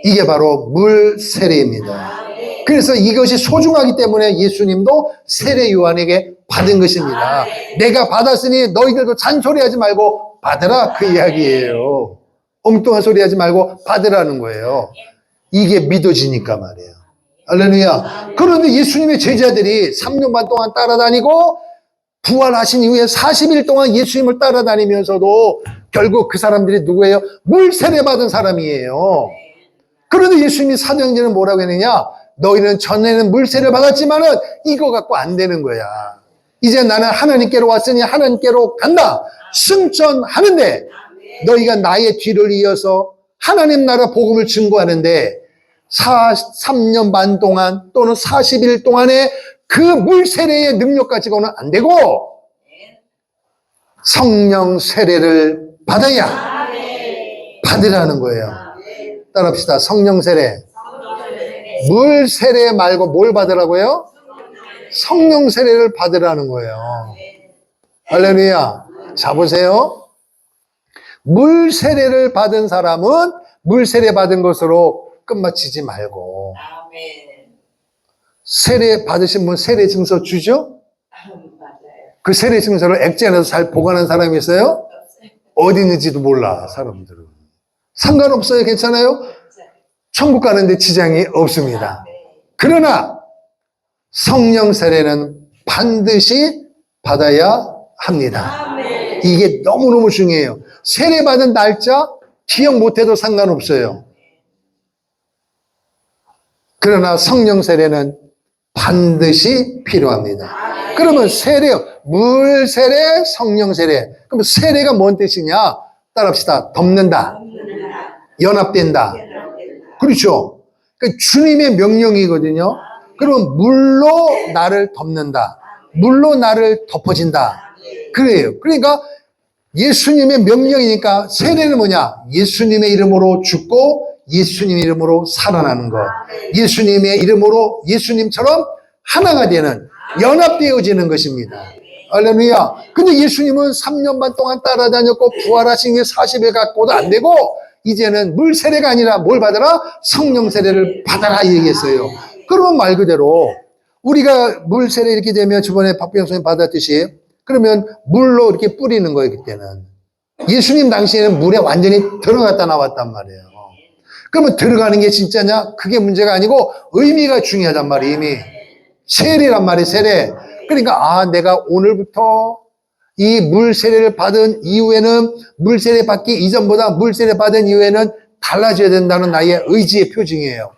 이게 바로 물 세례입니다. 그래서 이것이 소중하기 때문에 예수님도 세례 요한에게 받은 것입니다. 내가 받았으니 너희들도 잔소리하지 말고 받으라 그 이야기예요. 엉뚱한 소리 하지 말고 받으라는 거예요. 이게 믿어지니까 말이에요. 할렐루야. 그런데 예수님의 제자들이 3년 반 동안 따라다니고 부활하신 이후에 40일 동안 예수님을 따라다니면서도 결국 그 사람들이 누구예요? 물 세례 받은 사람이에요. 그런데 예수님이 사도행전은 뭐라고 했느냐? 너희는 전에는 물 세례를 받았지만은 이거 갖고 안 되는 거야. 이제 나는 하나님께로 왔으니 하나님께로 간다. 승천하는데 너희가 나의 뒤를 이어서 하나님 나라 복음을 증거하는데 3년 반 동안 또는 40일 동안에 그 물 세례의 능력 가지고는 안 되고 성령 세례를 받아야 받으라는 거예요. 따라합시다. 성령 세례. 물 세례 말고 뭘 받으라고요? 성령 세례를 받으라는 거예요. 할렐루야. 자 보세요. 물 세례를 받은 사람은 물 세례 받은 것으로 끝마치지 말고 세례 받으신 분 세례 증서 주죠? 그 세례 증서를 액자에서 잘 보관한 사람이 있어요? 어디 있는지도 몰라 사람들은. 상관없어요. 괜찮아요? 천국 가는데 지장이 없습니다. 그러나 성령 세례는 반드시 받아야 합니다. 이게 너무너무 중요해요. 세례받은 날짜 기억 못해도 상관없어요. 그러나 성령 세례는 반드시 필요합니다. 그러면 세례, 물 세례, 성령 세례. 그럼 세례가 뭔 뜻이냐? 따라합시다. 덮는다. 연합된다. 그렇죠. 그러니까 주님의 명령이거든요. 그러면 물로 나를 덮는다. 물로 나를 덮어진다. 그래요. 그러니까 예수님의 명령이니까 세례는 뭐냐? 예수님의 이름으로 죽고 예수님의 이름으로 살아나는 것. 예수님의 이름으로 예수님처럼 하나가 되는, 연합되어지는 것입니다. 할렐루야. 근데 예수님은 3년 반 동안 따라다녔고 부활하신 게 40일 갖고도 안 되고 이제는 물 세례가 아니라 뭘 받아라? 성령 세례를 받아라 이 얘기했어요. 그러면 말 그대로 우리가 물 세례 이렇게 되면 저번에 박병 선생님 받았듯이 그러면 물로 이렇게 뿌리는 거예요. 그때는 예수님 당시에는 물에 완전히 들어갔다 나왔단 말이에요. 그러면 들어가는 게 진짜냐? 그게 문제가 아니고 의미가 중요하단 말이에요. 의미. 세례란 말이에요. 세례. 그러니까 내가 오늘부터 이 물 세례를 받은 이후에는 물 세례 받기 이전보다 물 세례 받은 이후에는 달라져야 된다는 나의 의지의 표징이에요.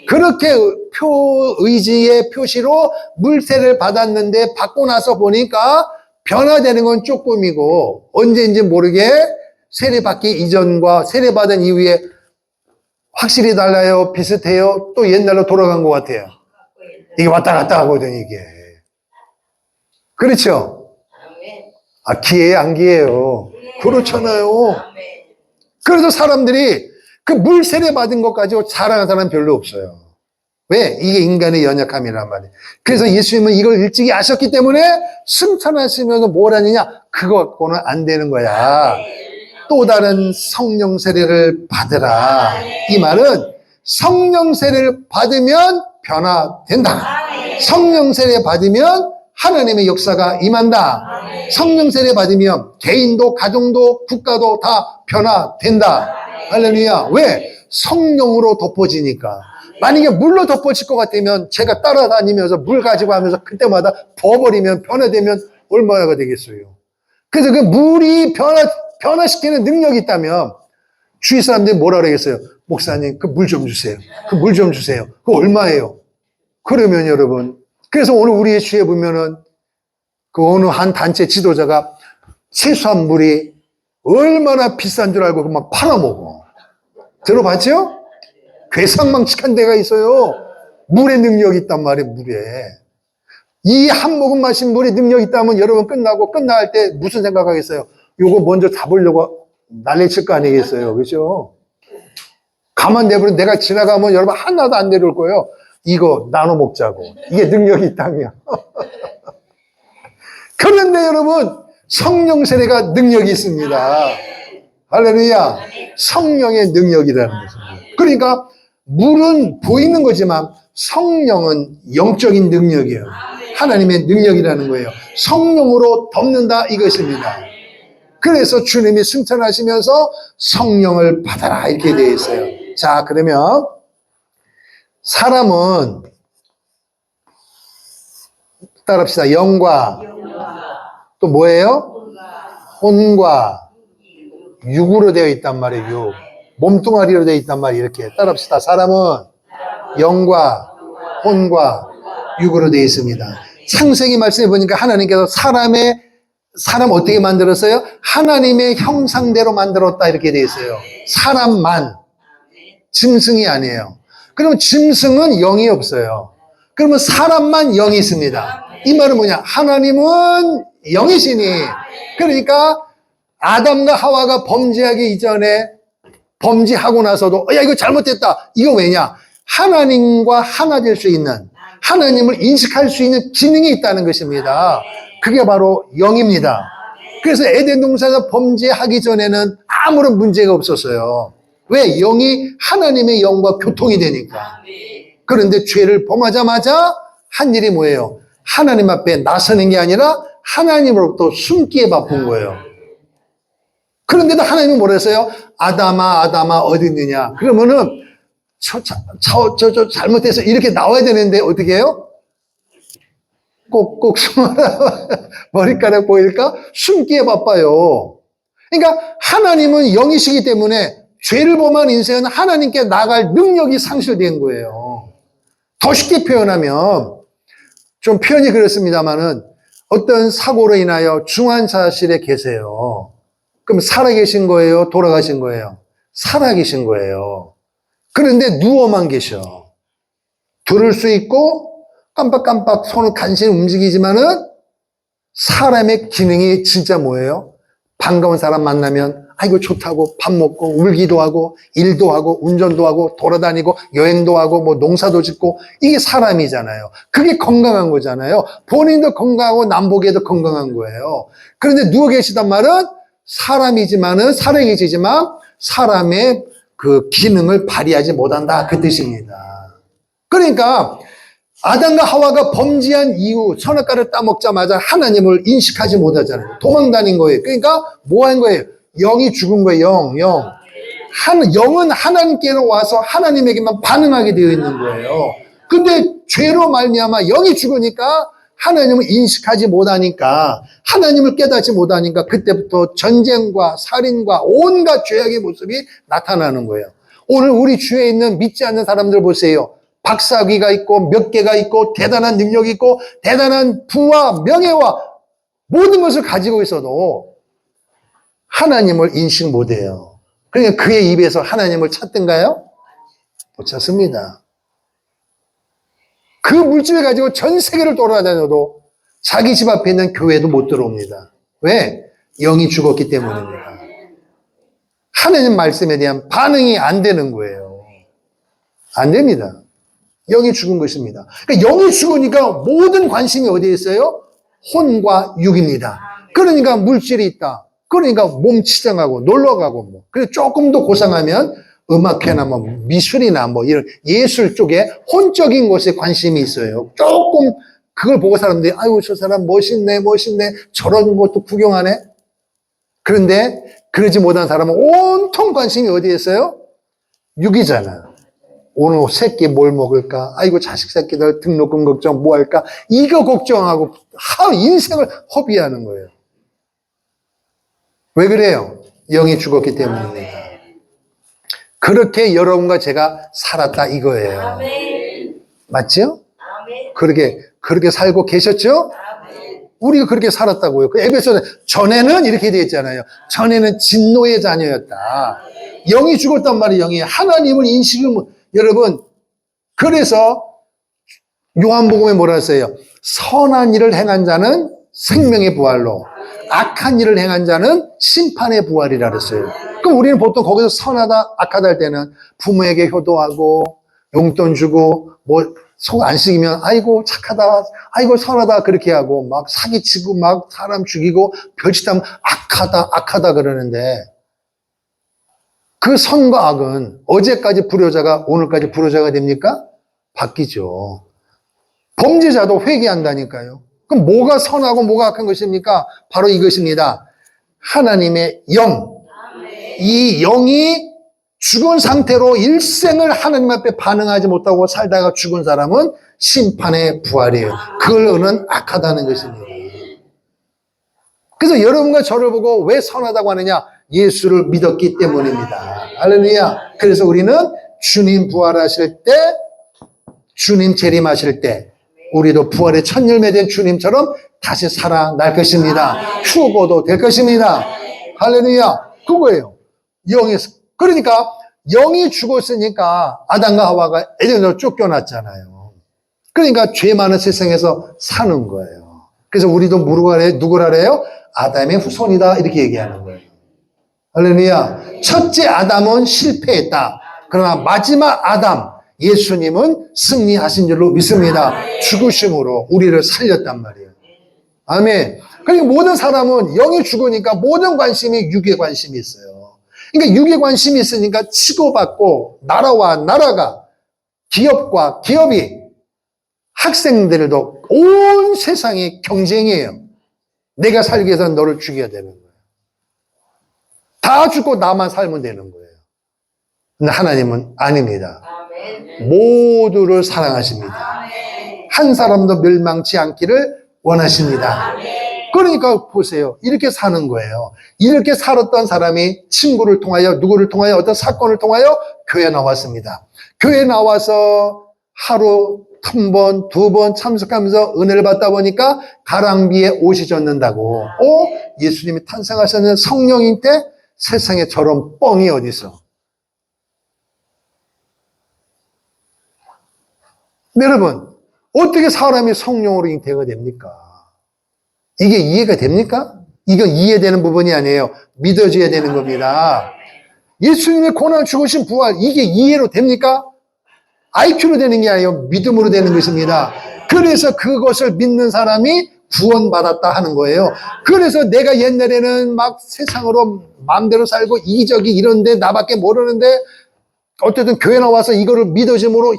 그렇게 의지의 표시로 물 세례를 받았는데 받고 나서 보니까 변화되는 건 조금이고 언제인지 모르게 세례 받기 이전과 세례 받은 이후에 확실히 달라요? 비슷해요? 또 옛날로 돌아간 것 같아요. 이게 왔다 갔다 하거든, 이게. 그렇죠? 기회예요, 안 기회예요? 그렇잖아요. 그래서 사람들이 그 물 세례 받은 것 가지고 자랑하는 사람은 별로 없어요. 왜? 이게 인간의 연약함이란 말이에요. 그래서 예수님은 이걸 일찍이 아셨기 때문에 승천하시면서 뭘 하느냐? 그거 갖고는 안 되는 거야. 또 다른 성령 세례를 받으라. 이 말은 성령 세례를 받으면 변화된다. 성령 세례 받으면 하나님의 역사가 임한다. 성령 세례 받으면 개인도 가정도 국가도 다 변화된다. 할렐루야. 왜? 성령으로 덮어지니까. 만약에 물로 덮어질 것 같으면 제가 따라다니면서 물 가지고 하면서 그때마다 부어버리면 변화되면 얼마나 되겠어요. 그래서 그 물이 변화시키는 능력이 있다면 주위 사람들이 뭐라 그러겠어요? 목사님 그 물 좀 주세요. 그 물 좀 주세요. 그거 얼마예요? 그러면 여러분, 그래서 오늘 우리의 주에 보면은 그 어느 한 단체 지도자가 세수한 물이 얼마나 비싼 줄 알고 막 팔아먹어. 들어봤죠? 괴상망측한 데가 있어요. 물의 능력이 있단 말이에요, 물에. 이 한 모금 마신 물의 능력이 있다면 여러분 끝날 때 무슨 생각하겠어요? 요거 먼저 잡으려고 난리칠 거 아니겠어요? 그죠? 가만 내버려 내가 지나가면 여러분 하나도 안 내려올 거예요. 이거 나눠 먹자고. 이게 능력이 있다면. 그런데 여러분, 성령 세례가 능력이 있습니다. 할렐루야. 성령의 능력이라는 것입니다. 그러니까 물은 보이는 거지만 성령은 영적인 능력이에요. 하나님의 능력이라는 거예요. 성령으로 덮는다 이것입니다. 그래서 주님이 승천하시면서 성령을 받아라 이렇게 되어 있어요. 자, 그러면 사람은 따라합시다. 영과 또 뭐예요? 혼과 육으로 되어 있단 말이에요. 육. 몸뚱아리로 되어 있단 말이에요. 이렇게 따라합시다. 사람은 영과 혼과 육으로 되어 있습니다. 창세기 말씀해 보니까 하나님께서 사람 어떻게 만들었어요? 하나님의 형상대로 만들었다 이렇게 되어 있어요. 사람만. 짐승이 아니에요. 그러면 짐승은 영이 없어요. 그러면 사람만 영이 있습니다. 이 말은 뭐냐? 하나님은 영이시니. 그러니까 아담과 하와가 범죄하기 이전에 범죄하고 나서도 야 이거 잘못됐다. 이거 왜냐? 하나님과 하나 될 수 있는, 하나님을 인식할 수 있는 기능이 있다는 것입니다. 그게 바로 영입니다. 그래서 에덴 동산에서 범죄하기 전에는 아무런 문제가 없었어요. 왜? 영이 하나님의 영과 교통이 되니까. 그런데 죄를 범하자마자 한 일이 뭐예요? 하나님 앞에 나서는 게 아니라 하나님으로부터 숨기에 바쁜 거예요. 그런데도 하나님은 뭐라 했어요? 아담아, 아담아, 어디 있느냐? 그러면은, 저 잘못해서 이렇게 나와야 되는데, 어떻게 해요? 꼭꼭 숨어라. 머리카락 보일까? 숨기에 바빠요. 그러니까 하나님은 영이시기 때문에 죄를 범한 인생은 하나님께 나갈 능력이 상실된 거예요. 더 쉽게 표현하면, 좀 표현이 그렇습니다만은, 어떤 사고로 인하여 중환자실에 계세요. 그럼 살아계신 거예요? 돌아가신 거예요? 살아계신 거예요. 그런데 누워만 계셔. 들을 수 있고 깜빡깜빡 손을 간신히 움직이지만은 사람의 기능이 진짜 뭐예요? 반가운 사람 만나면 아이고 좋다고 밥 먹고 울기도 하고 일도 하고 운전도 하고 돌아다니고 여행도 하고 뭐 농사도 짓고 이게 사람이잖아요. 그게 건강한 거잖아요. 본인도 건강하고 남보기에도 건강한 거예요. 그런데 누워 계시단 말은 사람이지만은 살아계시지만 사람의 그 기능을 발휘하지 못한다 그 뜻입니다. 그러니까 아담과 하와가 범죄한 이후 선악과를 따먹자마자 하나님을 인식하지 못하잖아요. 도망다닌 거예요. 그러니까 뭐 한 거예요? 영이 죽은 거예요. 영. 영은 하나님께로 와서 하나님에게만 반응하게 되어 있는 거예요. 근데 죄로 말미암아 영이 죽으니까 하나님을 인식하지 못하니까 하나님을 깨닫지 못하니까 그때부터 전쟁과 살인과 온갖 죄악의 모습이 나타나는 거예요. 오늘 우리 주위에 있는 믿지 않는 사람들 보세요. 박사학위가 있고 몇 개가 있고 대단한 능력이 있고 대단한 부와 명예와 모든 것을 가지고 있어도 하나님을 인식 못해요. 그러니까 그의 입에서 하나님을 찾던가요? 못 찾습니다. 그 물질을 가지고 전 세계를 돌아다녀도 자기 집 앞에 있는 교회도 못 들어옵니다. 왜? 영이 죽었기 때문입니다. 하나님 말씀에 대한 반응이 안 되는 거예요. 안 됩니다. 영이 죽은 것입니다. 그러니까 영이 죽으니까 모든 관심이 어디에 있어요? 혼과 육입니다. 그러니까 물질이 있다. 그러니까 몸 치장하고 놀러가고 뭐. 그래 조금 더 고상하면 음악회나 뭐 미술이나 뭐 이런 예술 쪽에 혼적인 것에 관심이 있어요. 조금 그걸 보고 사람들이 아유 저 사람 멋있네 저런 것도 구경하네. 그런데 그러지 못한 사람은 온통 관심이 어디에 있어요? 육이잖아. 오늘 새끼 뭘 먹을까? 아이고 자식 새끼들 등록금 걱정 뭐 할까? 이거 걱정하고 인생을 허비하는 거예요. 왜 그래요? 영이 죽었기 때문입니다. 그렇게 여러분과 제가 살았다 이거예요. 맞죠? 그렇게 살고 계셨죠? 우리가 그렇게 살았다고요. 그 에베소는 전에는 이렇게 되어 있잖아요. 전에는 진노의 자녀였다. 영이 죽었단 말이에요. 영이 하나님을 인식을 여러분 그래서 요한복음에 뭐라 했어요? 선한 일을 행한 자는 생명의 부활로 악한 일을 행한 자는 심판의 부활이라 그랬어요. 그럼 우리는 보통 거기서 선하다 악하다 할 때는 부모에게 효도하고 용돈 주고 뭐 속 안 씻기면 아이고 착하다 아이고 선하다 그렇게 하고 막 사기치고 막 사람 죽이고 별짓하면 악하다 그러는데 그 선과 악은 어제까지 불효자가 오늘까지 불효자가 됩니까? 바뀌죠. 범죄자도 회개한다니까요. 그럼 뭐가 선하고 뭐가 악한 것입니까? 바로 이것입니다. 하나님의 영. 이 영이 죽은 상태로 일생을 하나님 앞에 반응하지 못하고 살다가 죽은 사람은 심판의 부활이에요. 그걸로는 악하다는 것입니다. 그래서 여러분과 저를 보고 왜 선하다고 하느냐? 예수를 믿었기 때문입니다. 할렐루야. 그래서 우리는 주님 부활하실 때, 주님 재림하실 때 우리도 부활의 첫 열매 된 주님처럼 다시 살아날 것입니다. 휴고도 될 것입니다. 할렐루야. 그거예요. 그러니까 영이 죽었으니까 아담과 하와가 에덴으로 쫓겨났잖아요. 그러니까 죄 많은 세상에서 사는 거예요. 그래서 우리도 누구를 하래요? 아담의 후손이다 이렇게 얘기하는 거예요. 할렐루야. 첫째 아담은 실패했다. 그러나 마지막 아담 예수님은 승리하신 줄로 믿습니다. 죽으심으로 우리를 살렸단 말이에요. 아멘. 그러니까 모든 사람은 영이 죽으니까 모든 관심이 육에 관심이 있어요. 그러니까 육에 관심이 있으니까 치고받고 나라와 나라가 기업과 기업이 학생들도 온 세상이 경쟁이에요. 내가 살기 위해서는 너를 죽여야 되는 거예요. 다 죽고 나만 살면 되는 거예요. 근데 하나님은 아닙니다. 모두를 사랑하십니다. 한 사람도 멸망치 않기를 원하십니다. 그러니까 보세요. 이렇게 사는 거예요. 이렇게 살았던 사람이 친구를 통하여, 누구를 통하여, 어떤 사건을 통하여 교회에 나왔습니다. 교회에 나와서 하루 한 번, 두 번 참석하면서 은혜를 받다 보니까 가랑비에 옷이 젖는다고. 예수님이 탄생하셨는 성령인 때 세상에 저런 뻥이 어디 있어? 네, 여러분, 어떻게 사람이 성령으로 잉태가 됩니까? 이게 이해가 됩니까? 이건 이해되는 부분이 아니에요. 믿어줘야 되는 겁니다. 예수님의 고난, 죽으신 부활, 이게 이해로 됩니까? IQ로 되는 게 아니에요. 믿음으로 되는 것입니다. 그래서 그것을 믿는 사람이 구원받았다 하는 거예요. 그래서 내가 옛날에는 막 세상으로 마음대로 살고 이기적이 이런데 나밖에 모르는데 어쨌든 교회 나와서 이거를 믿어짐으로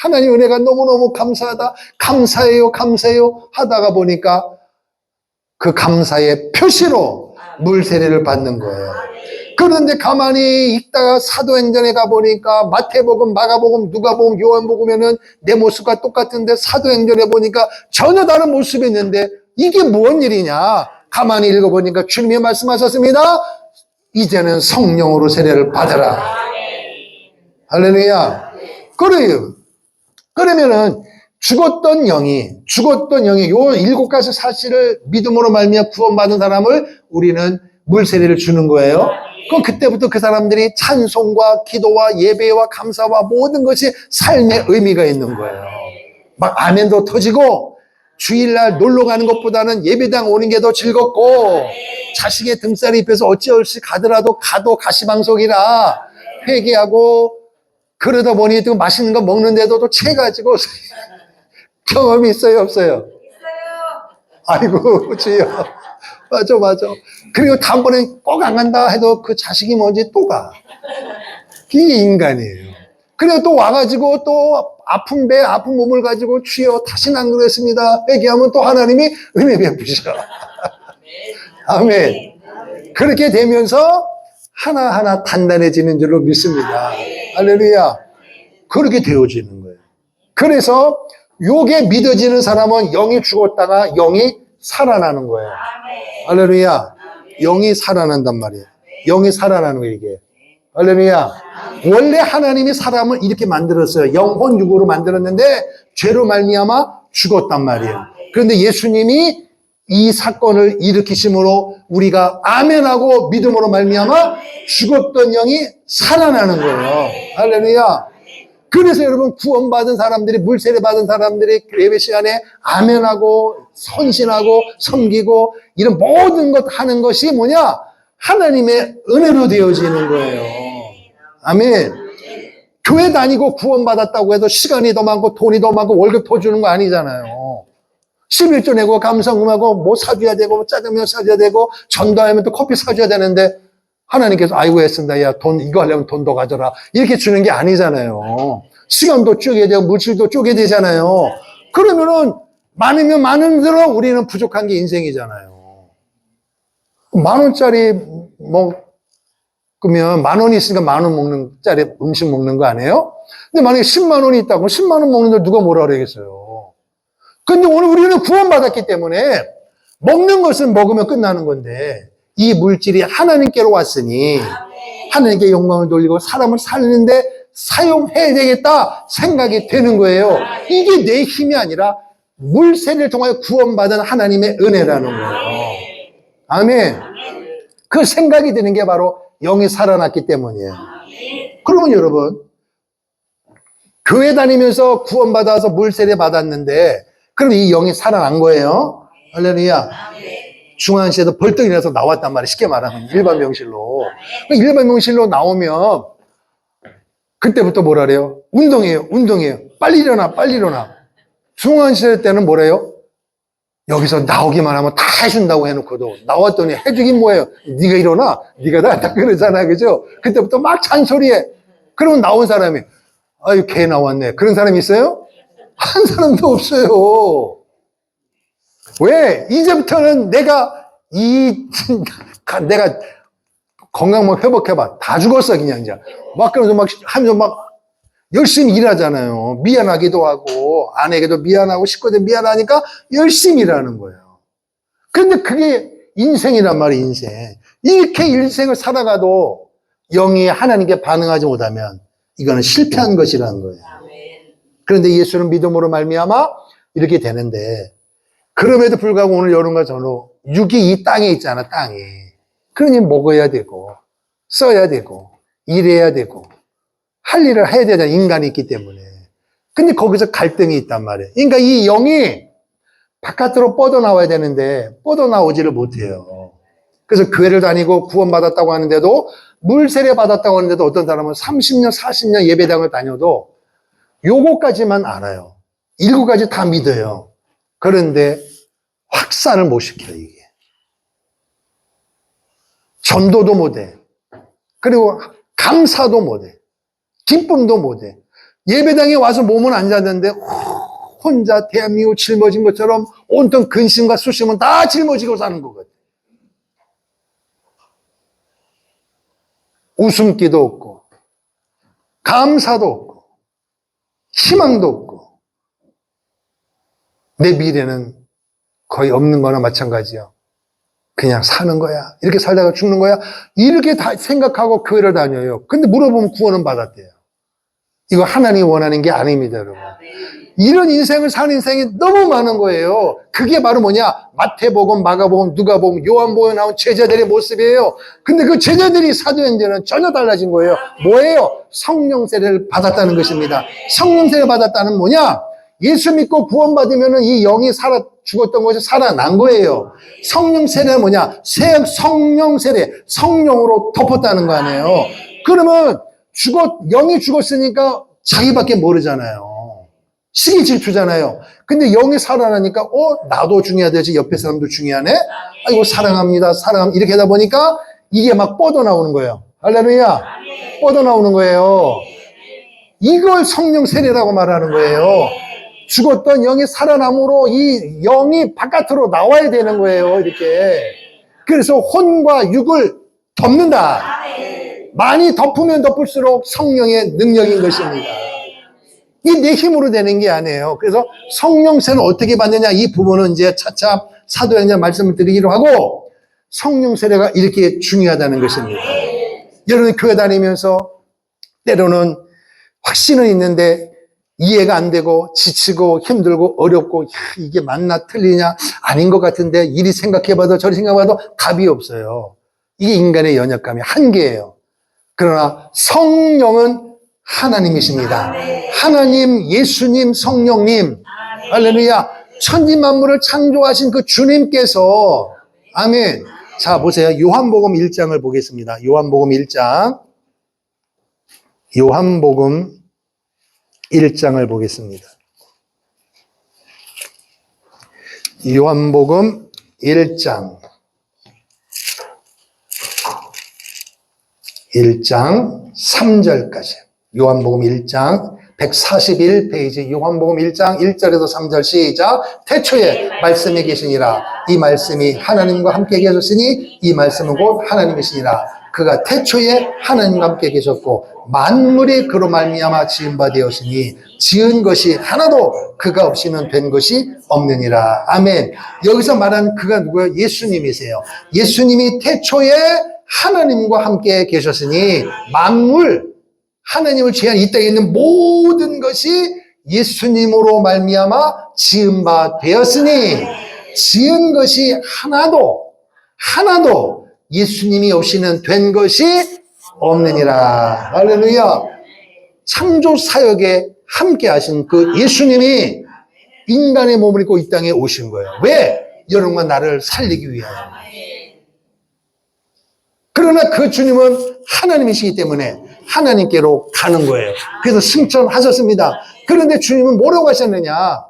하나님 은혜가 너무너무 감사하다. 감사해요, 감사해요 하다가 보니까 그 감사의 표시로 물 세례를 받는 거예요. 그런데 가만히 있다가 사도행전에 가보니까 마태복음, 마가복음, 누가복음, 요한복음에는 내 모습과 똑같은데 사도행전에 보니까 전혀 다른 모습이 있는데 이게 뭔 일이냐? 가만히 읽어보니까 주님이 말씀하셨습니다. 이제는 성령으로 세례를 받아라. 할렐루야. 그래요. 그러면은 죽었던 영이 요 7가지 사실을 믿음으로 말미암아 구원받은 사람을 우리는 물세례를 주는 거예요. 그럼 그때부터 그 사람들이 찬송과 기도와 예배와 감사와 모든 것이 삶의 의미가 있는 거예요. 막 아멘도 터지고 주일날 놀러 가는 것보다는 예배당 오는 게 더 즐겁고 자식의 등살이 입혀서 어찌어찌 가더라도 가도 가시방석이라 회개하고 그러다 보니 또 맛있는 거 먹는데도 또 채가지고 경험이 있어요, 없어요? 아이고, 주여. 맞아. 그리고 다음번에 꼭 안 간다 해도 그 자식이 뭔지 또 가. 이게 인간이에요. 그리고 또 와가지고 또 아픈 배, 아픈 몸을 가지고 주여 다시는 안 그랬습니다. 회개하면 또 하나님이 은혜 베푸셔. 아멘. 그렇게 되면서 하나하나 단단해지는 줄로 믿습니다. 할렐루야. 그렇게 되어지는 거예요. 그래서 요게 믿어지는 사람은 영이 죽었다가 영이 살아나는 거예요. 할렐루야. 영이 살아난단 말이에요. 영이 살아나는 거예요, 이게. 할렐루야. 원래 하나님이 사람을 이렇게 만들었어요. 영혼 육으로 만들었는데 죄로 말미암아 죽었단 말이에요. 그런데 예수님이 이 사건을 일으키심으로 우리가 아멘하고 믿음으로 말미암아 죽었던 영이 살아나는 거예요. 할렐루야. 그래서 여러분 구원받은 사람들이 물세례 받은 사람들이 예배 시간에 아멘하고 선신하고 섬기고 이런 모든 것 하는 것이 뭐냐? 하나님의 은혜로 되어지는 거예요. 아멘. 교회 다니고 구원받았다고 해도 시간이 더 많고 돈이 더 많고 월급 더 주는 거 아니잖아요. 11조 내고 감성음하고 뭐 사줘야 되고 뭐 짜장면 사줘야 되고 전도하면 또 커피 사줘야 되는데 하나님께서 아이고 애쓴다. 야, 돈 이거 하려면 돈 더 가져라. 이렇게 주는 게 아니잖아요. 시간도 쪼개야 되고 물질도 쪼개야 되잖아요. 그러면은 많으면 많은 대로 우리는 부족한 게 인생이잖아요. 10,000원짜리 그러면 10,000원이 있으니까 10,000원 먹는 짜리 음식 먹는 거 아니에요? 근데 만약에 10만 원이 있다고 10만 원 먹는데 누가 뭐라 그러겠어요? 근데 오늘 우리는 구원받았기 때문에 먹는 것은 먹으면 끝나는 건데 이 물질이 하나님께로 왔으니 하나님께 영광을 돌리고 사람을 살리는데 사용해야 되겠다 생각이 되는 거예요. 이게 내 힘이 아니라 물세례를 통하여 구원받은 하나님의 은혜라는 거예요. 아멘. 그 생각이 드는 게 바로 영이 살아났기 때문이에요. 그러면 여러분 교회 다니면서 구원받아서 물세례 받았는데 그럼 이 영이 살아난 거예요. 할렐루야. 중환시에도 벌떡 일어나서 나왔단 말이에요. 쉽게 말하면 일반 명실로. 일반 명실로 나오면 그때부터 뭐라 그래요? 운동해요. 빨리 일어나. 중환시대 때는 뭐래요? 여기서 나오기만 하면 다 해준다고 해놓고도 나왔더니 해주긴 뭐예요? 네가 일어나. 네가 다 그러잖아. 그죠? 그때부터 막 잔소리해. 그러면 나온 사람이 아유 개 나왔네. 그런 사람이 있어요? 한 사람도 없어요. 왜? 이제부터는 내가 건강 뭐 회복해봐. 다 죽었어, 그냥 이제. 막 그러면서 막 하면서 막 열심히 일하잖아요. 미안하기도 하고 아내에게도 미안하고 식구들 미안하니까 열심히 일하는 거예요. 그런데 그게 인생이란 말이에요. 인생. 이렇게 인생을 살아가도 영이 하나님께 반응하지 못하면 이거는 실패한 것이라는 거예요. 그런데 예수는 믿음으로 말미암아 이렇게 되는데, 그럼에도 불구하고 오늘 여러분과 저는 육이 이 땅에 있잖아, 땅에. 그러니 먹어야 되고 써야 되고 일해야 되고 할 일을 해야 되잖아, 인간이 있기 때문에. 근데 거기서 갈등이 있단 말이에요. 그러니까 이 영이 바깥으로 뻗어나와야 되는데 뻗어나오지를 못해요. 그래서 교회를 다니고 구원받았다고 하는데도, 물 세례 받았다고 하는데도 어떤 사람은 30년, 40년 예배당을 다녀도 요거까지만 알아요. 7가지 다 믿어요. 그런데 확산을 못 시켜요, 이게. 전도도 못해. 그리고 감사도 못해. 기쁨도 못해. 예배당에 와서 몸은 앉았는데 혼자 대한민국 짊어진 것처럼 온통 근심과 수심은 다 짊어지고 사는 거거든. 웃음기도 없고 감사도 없고 희망도 없고 내 미래는 거의 없는 거나 마찬가지야. 그냥 사는 거야. 이렇게 살다가 죽는 거야. 이렇게 다 생각하고 교회를 다녀요. 근데 물어보면 구원은 받았대요. 이거 하나님이 원하는 게 아닙니다, 여러분. 이런 인생을 사는 인생이 너무 많은 거예요. 그게 바로 뭐냐? 마태복음, 마가복음, 누가복음, 요한복음에 나온 제자들의 모습이에요. 근데 그 제자들이 사도행전은 전혀 달라진 거예요. 뭐예요? 성령 세례를 받았다는 것입니다. 성령 세례 받았다는 뭐냐? 예수 믿고 구원받으면 이 영이 죽었던 것이 살아난 거예요. 성령 세례는 뭐냐? 성령 세례, 성령으로 덮었다는 거 아니에요. 그러면 영이 죽었으니까 자기밖에 모르잖아요. 시기 질투잖아요. 근데 영이 살아나니까 나도 중요해야 되지, 옆에 사람도 중요하네. 아이고 사랑합니다, 이렇게 하다 보니까 이게 막 뻗어나오는 거예요. 할렐루야. 뻗어나오는 거예요. 이걸 성령 세례라고 말하는 거예요. 죽었던 영이 살아남으로 이 영이 바깥으로 나와야 되는 거예요, 이렇게. 그래서 혼과 육을 덮는다. 많이 덮으면 덮을수록 성령의 능력인 것입니다. 이게 내 힘으로 되는 게 아니에요. 그래서 성령 세례는 어떻게 받느냐, 이 부분은 이제 차차 사도행전 말씀을 드리기로 하고, 성령 세례가 이렇게 중요하다는 것입니다. 여러분 교회 다니면서 때로는 확신은 있는데 이해가 안 되고 지치고 힘들고 어렵고, 이게 맞나 틀리냐, 아닌 것 같은데 이리 생각해봐도 저리 생각해봐도 답이 없어요. 이게 인간의 연약감이 한계예요. 그러나 성령은 하나님이십니다. 하나님, 예수님, 성령님, 할렐루야. 천지 만물을 창조하신 그 주님께서, 아멘. 자, 보세요. 요한복음 1장을 보겠습니다. 요한복음 1장. 요한복음 1장을 보겠습니다. 요한복음 1장. 1장 3절까지. 요한복음 1장 141페이지, 요한복음 1장 1절에서 3절 시작. 태초에 말씀이 계시니라. 이 말씀이 하나님과 함께 계셨으니 이 말씀은 곧 하나님이시니라. 그가 태초에 하나님과 함께 계셨고 만물이 그로 말미암아 지은 바 되었으니 지은 것이 하나도 그가 없이는 된 것이 없느니라. 아멘. 여기서 말하는 그가 누구예요? 예수님이세요. 예수님이 태초에 하나님과 함께 계셨으니 만물, 하나님을 제한 이 땅에 있는 모든 것이 예수님으로 말미암아 지은 바 되었으니 지은 것이 하나도 예수님이 없이는 된 것이 없느니라. 할렐루야. 창조 사역에 함께 하신 그 예수님이 인간의 몸을 입고 이 땅에 오신 거예요. 왜? 여러분과 나를 살리기 위하여. 그러나 그 주님은 하나님이시기 때문에 하나님께로 가는 거예요. 그래서 승천하셨습니다. 그런데 주님은 뭐라고 하셨느냐?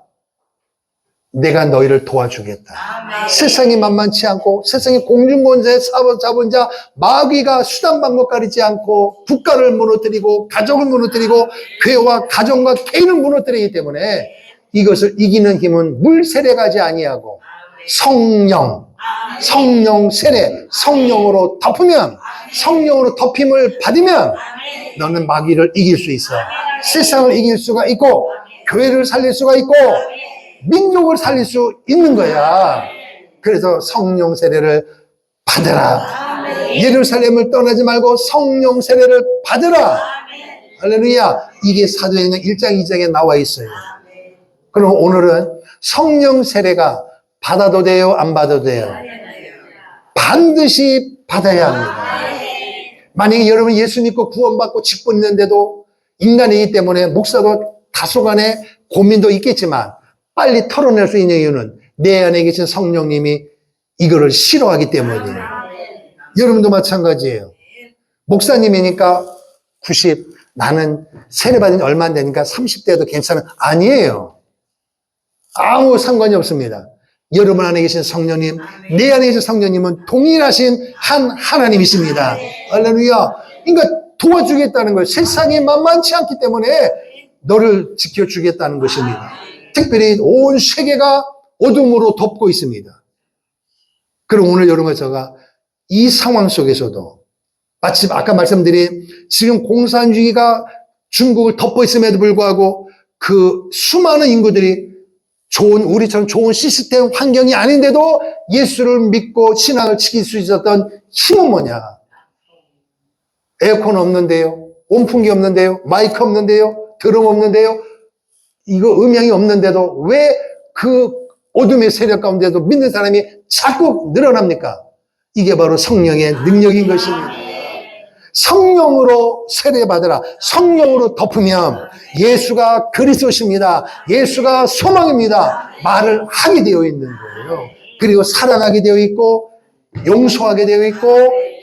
내가 너희를 도와주겠다. 아멘. 세상이 만만치 않고 세상의 공중권자의 자본자 마귀가 수단 방법 가리지 않고 국가를 무너뜨리고 가족을 무너뜨리고 교회와 가정과 개인을 무너뜨리기 때문에 이것을 이기는 힘은 물 세례가지 아니하고 성령 세례, 성령으로 덮으면, 성령으로 덮임을 받으면 너는 마귀를 이길 수 있어. 세상을 이길 수가 있고, 교회를 살릴 수가 있고, 민족을 살릴 수 있는 거야. 그래서 성령 세례를 받으라. 예루살렘을 떠나지 말고 성령 세례를 받으라. 할렐루야. 이게 사도행전 1장 2장에 나와 있어요. 그럼 오늘은 성령 세례가 받아도 돼요? 안 받아도 돼요? 반드시 받아야 합니다. 만약에 여러분 예수 믿고 구원받고 직분 있는데도 인간이기 때문에 목사도 다소간의 고민도 있겠지만 빨리 털어낼 수 있는 이유는 내 안에 계신 성령님이 이거를 싫어하기 때문이에요. 여러분도 마찬가지예요. 목사님이니까 90, 나는 세례받은 지 얼마 안 되니까 30대도 괜찮아. 아니에요. 아무 상관이 없습니다. 여러분 안에 계신 성령님, 내 안에 계신 성령님은 동일하신 한 하나님이십니다. 할렐루야. 그러니까 도와주겠다는 거예요. 세상이 만만치 않기 때문에 너를 지켜주겠다는 것입니다. 특별히 온 세계가 어둠으로 덮고 있습니다. 그럼 오늘 여러분과 제가 이 상황 속에서도 마침 아까 말씀드린 지금 공산주의가 중국을 덮고 있음에도 불구하고 그 수많은 인구들이 우리처럼 좋은 시스템 환경이 아닌데도 예수를 믿고 신앙을 지킬 수 있었던 힘은 뭐냐? 에어컨 없는데요, 온풍기 없는데요, 마이크 없는데요, 드럼 없는데요, 이거 음향이 없는데도 왜 그 어둠의 세력 가운데도 믿는 사람이 자꾸 늘어납니까? 이게 바로 성령의 능력인 것입니다. 성령으로 세례받으라. 성령으로 덮으면 예수가 그리스도십니다. 예수가 소망입니다. 말을 하게 되어 있는 거예요. 그리고 사랑하게 되어 있고 용서하게 되어 있고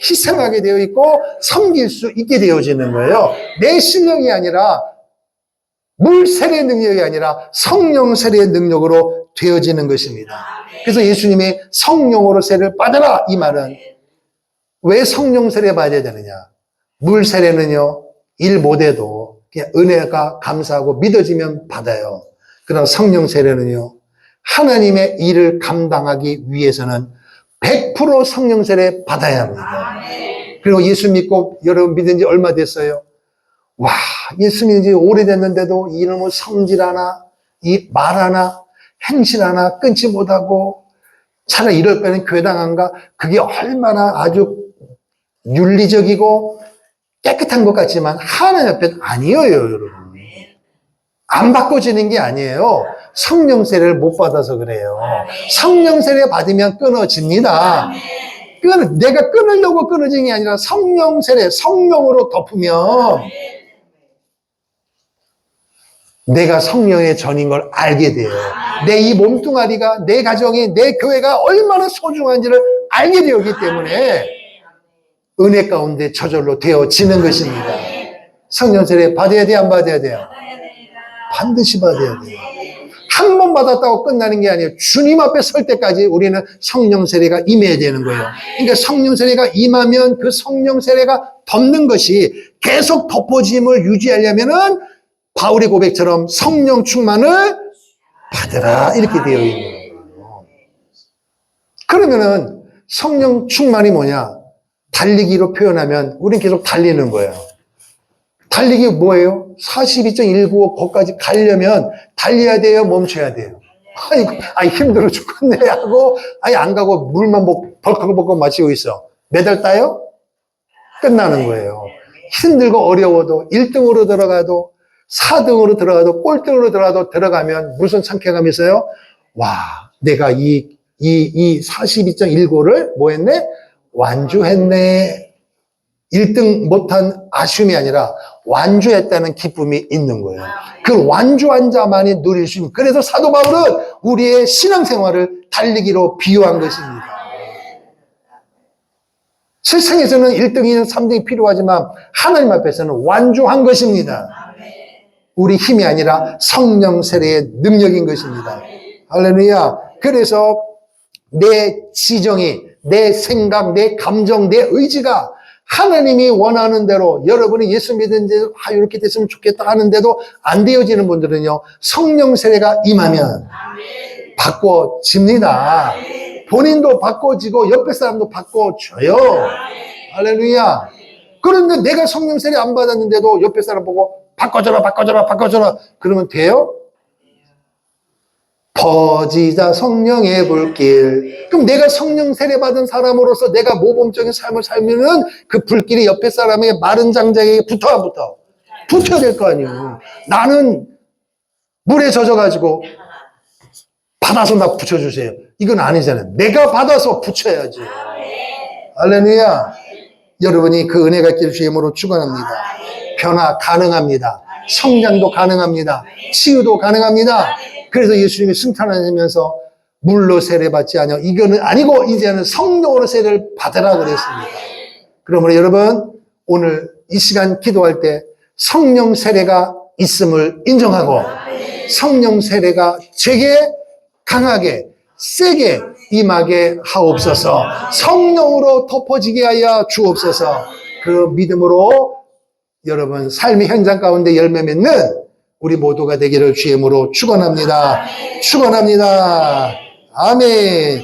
희생하게 되어 있고 섬길 수 있게 되어지는 거예요. 내 실력이 아니라 물 세례의 능력이 아니라 성령 세례의 능력으로 되어지는 것입니다. 그래서 예수님이 성령으로 세례를 받으라 이 말은 왜 성령 세례 받아야 되느냐? 물 세례는요 일 못해도 그냥 은혜가 감사하고 믿어지면 받아요. 그러나 성령 세례는요 하나님의 일을 감당하기 위해서는 100% 성령 세례 받아야 합니다. 그리고 예수 믿고 여러분 믿은 지 얼마 됐어요? 와, 예수 믿은 지 오래됐는데도 이놈의 성질 하나, 이 말 하나, 행실 하나 끊지 못하고 차라리 이럴 거는 교회당 안 가. 그게 얼마나 아주 윤리적이고 깨끗한 것 같지만 하나님 앞에는 아니에요, 여러분. 안 바꿔지는 게 아니에요. 성령 세례를 못 받아서 그래요. 성령 세례 받으면 끊어집니다. 내가 끊으려고 끊어진 게 아니라 성령 세례, 성령으로 덮으면 내가 성령의 전인 걸 알게 돼요. 내 이 몸뚱아리가, 내 가정이, 내 교회가 얼마나 소중한지를 알게 되었기 때문에 은혜 가운데 저절로 되어지는 것입니다. 성령 세례 받아야 돼요, 안 받아야 돼요? 반드시 받아야 돼요. 한 번 받았다고 끝나는 게 아니에요. 주님 앞에 설 때까지 우리는 성령 세례가 임해야 되는 거예요. 그러니까 성령 세례가 임하면 그 성령 세례가 덮는 것이 계속 덮어짐을 유지하려면은 바울의 고백처럼 성령 충만을 받으라 이렇게 되어 있는 거예요. 그러면은 성령 충만이 뭐냐? 달리기로 표현하면 우린 계속 달리는 거예요. 달리기 뭐예요? 42.195 거기까지 가려면 달려야 돼요? 멈춰야 돼요? 힘들어 죽겠네 하고 안 가고 물만 벌컥벌컥 마시고 있어. 메달 따요? 끝나는 거예요. 힘들고 어려워도 1등으로 들어가도 4등으로 들어가도 꼴등으로 들어가면 무슨 상쾌감이 있어요? 와, 내가 이 42.195를 뭐 했네? 완주했네. 1등 못한 아쉬움이 아니라 완주했다는 기쁨이 있는 거예요. 그 완주한 자만이 누릴 수 있는. 그래서 사도 바울은 우리의 신앙생활을 달리기로 비유한 것입니다. 세상에서는 1등이나 3등이 필요하지만 하나님 앞에서는 완주한 것입니다. 우리 힘이 아니라 성령 세례의 능력인 것입니다. 할렐루야. 그래서 내 지정이, 내 생각, 내 감정, 내 의지가 하나님이 원하는 대로 여러분이 예수 믿은 지 이렇게 됐으면 좋겠다 하는데도 안 되어지는 분들은요 성령 세례가 임하면 바꿔집니다. 본인도 바꿔지고 옆에 사람도 바꿔줘요. 할렐루야. 그런데 내가 성령 세례 안 받았는데도 옆에 사람 보고 바꿔줘라, 바꿔줘라, 바꿔줘라. 그러면 돼요? 퍼지자 성령의 불길. 그럼 내가 성령 세례 받은 사람으로서 내가 모범적인 삶을 살면은 그 불길이 옆에 사람의 마른 장자에게 붙어 안 붙어? 붙어야 될 거 아니에요. 나는 물에 젖어가지고 받아서 나 붙여주세요. 이건 아니잖아요. 내가 받아서 붙여야지. 할렐루야. 여러분이 그 은혜가 있길 주의 이름으로 축원합니다. 변화 가능합니다. 성장도 가능합니다. 치유도 가능합니다. 그래서 예수님이 승탄하시면서 물로 세례받지 않아. 이거는 아니고 이제는 성령으로 세례를 받으라 그랬습니다. 그러므로 여러분 오늘 이 시간 기도할 때 성령 세례가 있음을 인정하고 성령 세례가 제게 강하게 세게 임하게 하옵소서. 성령으로 덮어지게 하여 주옵소서. 그 믿음으로 여러분 삶의 현장 가운데 열매 맺는 우리 모두가 되기를 주의 이름으로 축원합니다. 축원합니다. 아멘.